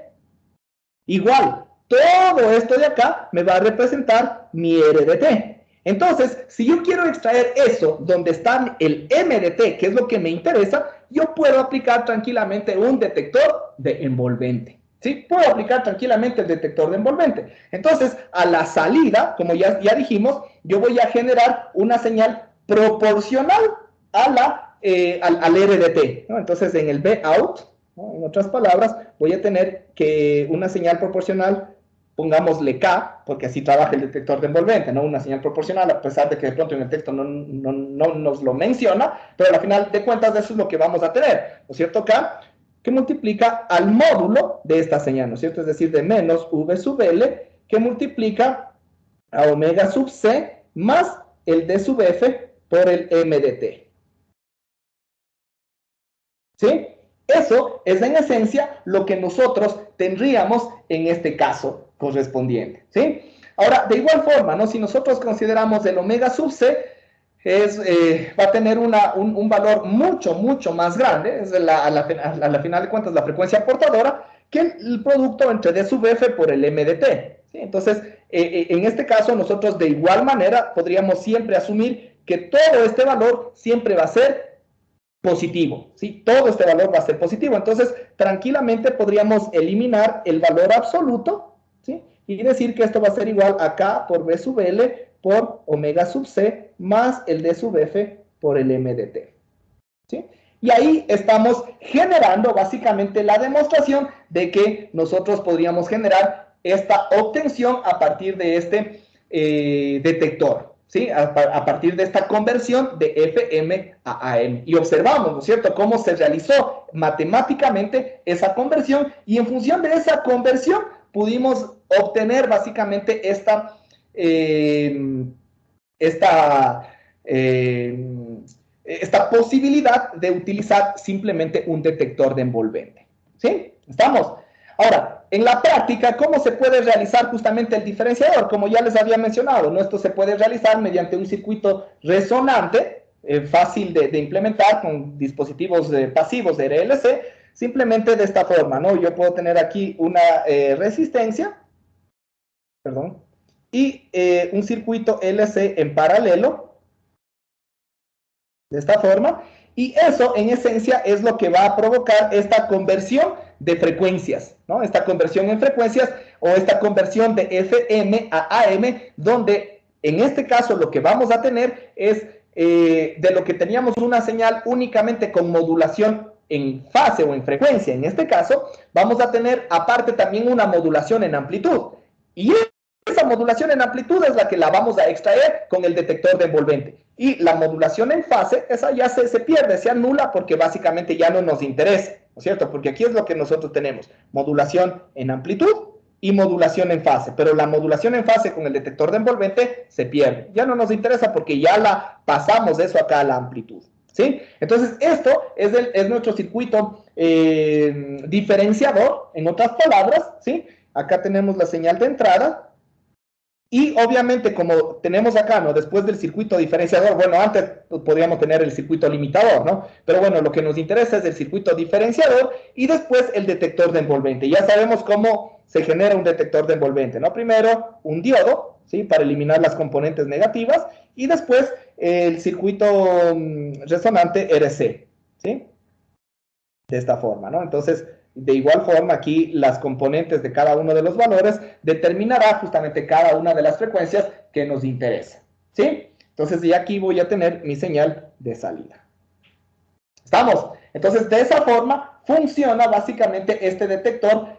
Igual, todo esto de acá me va a representar mi R de T. Entonces, si yo quiero extraer eso, donde está el M de T, que es lo que me interesa, yo puedo aplicar tranquilamente un detector de envolvente. ¿Sí? Puedo aplicar tranquilamente el detector de envolvente. Entonces, a la salida, como ya dijimos, yo voy a generar una señal proporcional a al R de T, ¿no? Entonces, en el B out, ¿no? En otras palabras, voy a tener que una señal proporcional, pongámosle K, porque así trabaja el detector de envolvente, ¿no? Una señal proporcional, a pesar de que de pronto en el texto no nos lo menciona, pero al final de cuentas eso es lo que vamos a tener, ¿no es cierto? K, que multiplica al módulo de esta señal, ¿no es cierto? Es decir, de menos V sub L, que multiplica a omega sub C más el D sub F por el M de T. ¿Sí? Eso es en esencia lo que nosotros tendríamos en este caso correspondiente, ¿sí? Ahora, de igual forma, ¿no? Si nosotros consideramos el omega sub C, va a tener un valor mucho más grande, es a la final de cuentas la frecuencia portadora, que el producto entre D sub F por el M de T, ¿sí? Entonces, en este caso, nosotros de igual manera podríamos siempre asumir que todo este valor siempre va a ser positivo, ¿sí? Todo este valor va a ser positivo. Entonces, tranquilamente podríamos eliminar el valor absoluto, ¿sí? Y decir que esto va a ser igual a K por B sub L por omega sub C más el D sub F por el M de T, ¿sí? Y ahí estamos generando básicamente la demostración de que nosotros podríamos generar esta obtención a partir de este detector, ¿sí? A partir de esta conversión de FM a AM. Y observamos, ¿no es cierto?, cómo se realizó matemáticamente esa conversión, y en función de esa conversión pudimos obtener básicamente esta posibilidad de utilizar simplemente un detector de envolvente, ¿sí? ¿Estamos? Ahora, en la práctica, ¿cómo se puede realizar justamente el diferenciador? Como ya les había mencionado, ¿no? Esto se puede realizar mediante un circuito resonante, fácil de implementar con dispositivos pasivos de RLC, simplemente de esta forma, ¿no? Yo puedo tener aquí una resistencia, perdón, y un circuito LC en paralelo, de esta forma, y eso en esencia es lo que va a provocar esta conversión de frecuencias, ¿no? Esta conversión en frecuencias o esta conversión de FM a AM, donde en este caso lo que vamos a tener es de lo que teníamos una señal únicamente con modulación en fase o en frecuencia. En este caso vamos a tener aparte también una modulación en amplitud, y esa modulación en amplitud es la que la vamos a extraer con el detector de envolvente. Y la modulación en fase, esa ya se pierde, se anula, porque básicamente ya no nos interesa, ¿no es cierto? Porque aquí es lo que nosotros tenemos, modulación en amplitud y modulación en fase. Pero la modulación en fase con el detector de envolvente se pierde. Ya no nos interesa porque ya la pasamos de eso acá a la amplitud, ¿sí? Entonces, esto es nuestro circuito diferenciador, en otras palabras, ¿sí? Acá tenemos la señal de entrada, Y obviamente, como tenemos acá, ¿no? Después del circuito diferenciador, bueno, antes podríamos tener el circuito limitador, ¿no? Pero bueno, lo que nos interesa es el circuito diferenciador y después el detector de envolvente. Ya sabemos cómo se genera un detector de envolvente, ¿no? Primero, un diodo, ¿sí? Para eliminar las componentes negativas y después el circuito resonante RC, ¿sí? De esta forma, ¿no? Entonces, de igual forma, aquí las componentes de cada uno de los valores determinará justamente cada una de las frecuencias que nos interesa, ¿sí? Entonces, ya aquí voy a tener mi señal de salida. ¿Estamos? Entonces, de esa forma funciona básicamente este detector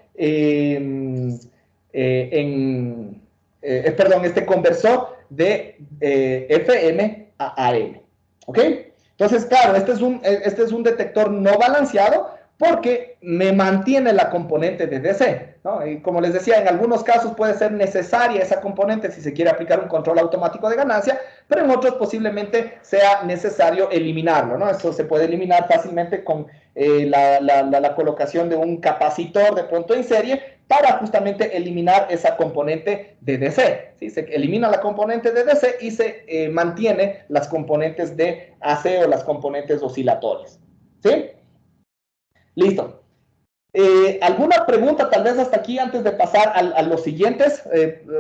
este conversor de FM a AM, ¿ok? Entonces, claro, este es un detector no balanceado porque me mantiene la componente de DC, ¿no? Y como les decía, en algunos casos puede ser necesaria esa componente si se quiere aplicar un control automático de ganancia, pero en otros posiblemente sea necesario eliminarlo, ¿no? Eso se puede eliminar fácilmente con la colocación de un capacitor de pronto en serie para justamente eliminar esa componente de DC, ¿sí? Se elimina la componente de DC y se mantiene las componentes de AC o las componentes oscilatorias, ¿sí? Listo. ¿Alguna pregunta tal vez hasta aquí antes de pasar a los siguientes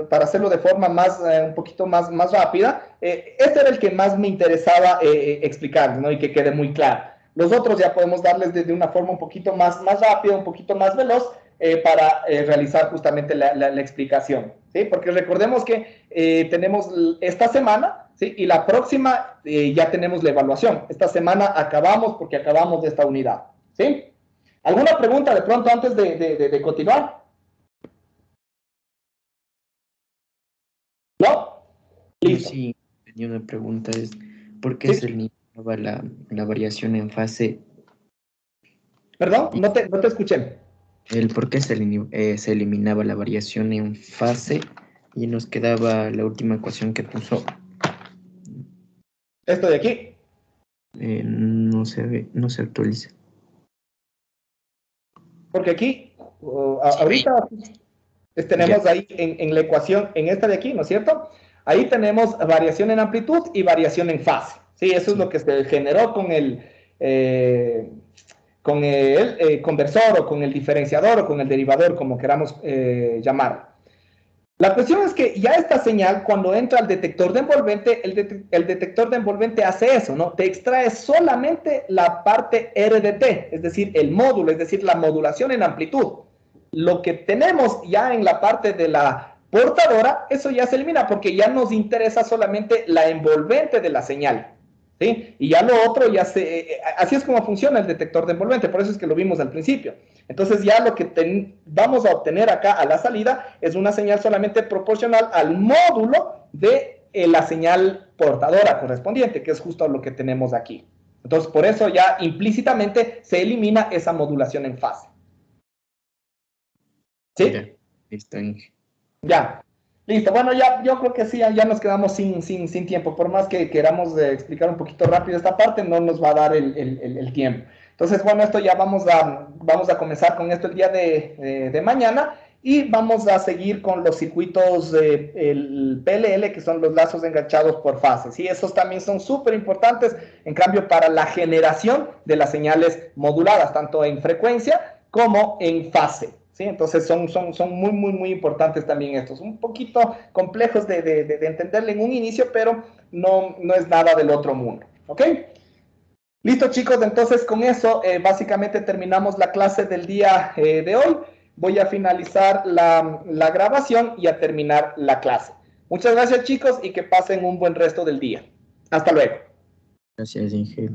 para hacerlo de forma un poquito más rápida? Este era el que más me interesaba explicar, ¿no? Y que quede muy claro. Los otros ya podemos darles de una forma un poquito más rápida, un poquito más veloz para realizar justamente la explicación, ¿sí? Porque recordemos que tenemos esta semana, ¿sí? Y la próxima ya tenemos la evaluación. Esta semana acabamos porque acabamos de esta unidad, ¿sí? ¿Alguna pregunta de pronto antes de continuar? ¿No? Listo. Sí, tenía una pregunta, es ¿por qué se eliminaba la variación en fase? Perdón, no te escuché. ¿Por qué se eliminaba la variación en fase y nos quedaba la última ecuación que puso? ¿Esto de aquí? No se actualiza. Porque aquí, ahorita tenemos ahí en la ecuación, en esta de aquí, ¿no es cierto? Ahí tenemos variación en amplitud y variación en fase. Sí, eso es lo que se generó con el conversor o con el diferenciador o con el derivador, como queramos llamarlo. La cuestión es que ya esta señal, cuando entra al detector de envolvente, el detector de envolvente hace eso, ¿no? Te extrae solamente la parte RDT, es decir, el módulo, es decir, la modulación en amplitud. Lo que tenemos ya en la parte de la portadora, eso ya se elimina porque ya nos interesa solamente la envolvente de la señal, ¿sí? Y ya lo otro así es como funciona el detector de envolvente, por eso es que lo vimos al principio. Entonces ya lo que vamos a obtener acá a la salida es una señal solamente proporcional al módulo de la señal portadora correspondiente, que es justo lo que tenemos aquí. Entonces por eso ya implícitamente se elimina esa modulación en fase. ¿Sí? Ya, listo, Inge. Ya. Listo, bueno, ya yo creo que sí, ya nos quedamos sin tiempo. Por más que queramos explicar un poquito rápido esta parte, no nos va a dar el tiempo. Entonces, bueno, esto ya vamos a comenzar con esto el día de mañana y vamos a seguir con los circuitos el PLL, que son los lazos enganchados por fases. Y esos también son súper importantes, en cambio, para la generación de las señales moduladas, tanto en frecuencia como en fase. ¿Sí? Entonces son muy importantes también estos. Un poquito complejos de entenderle en un inicio, pero no es nada del otro mundo. ¿Ok? Listo, chicos. Entonces con eso básicamente terminamos la clase del día de hoy. Voy a finalizar la grabación y a terminar la clase. Muchas gracias, chicos, y que pasen un buen resto del día. Hasta luego. Gracias, Inge.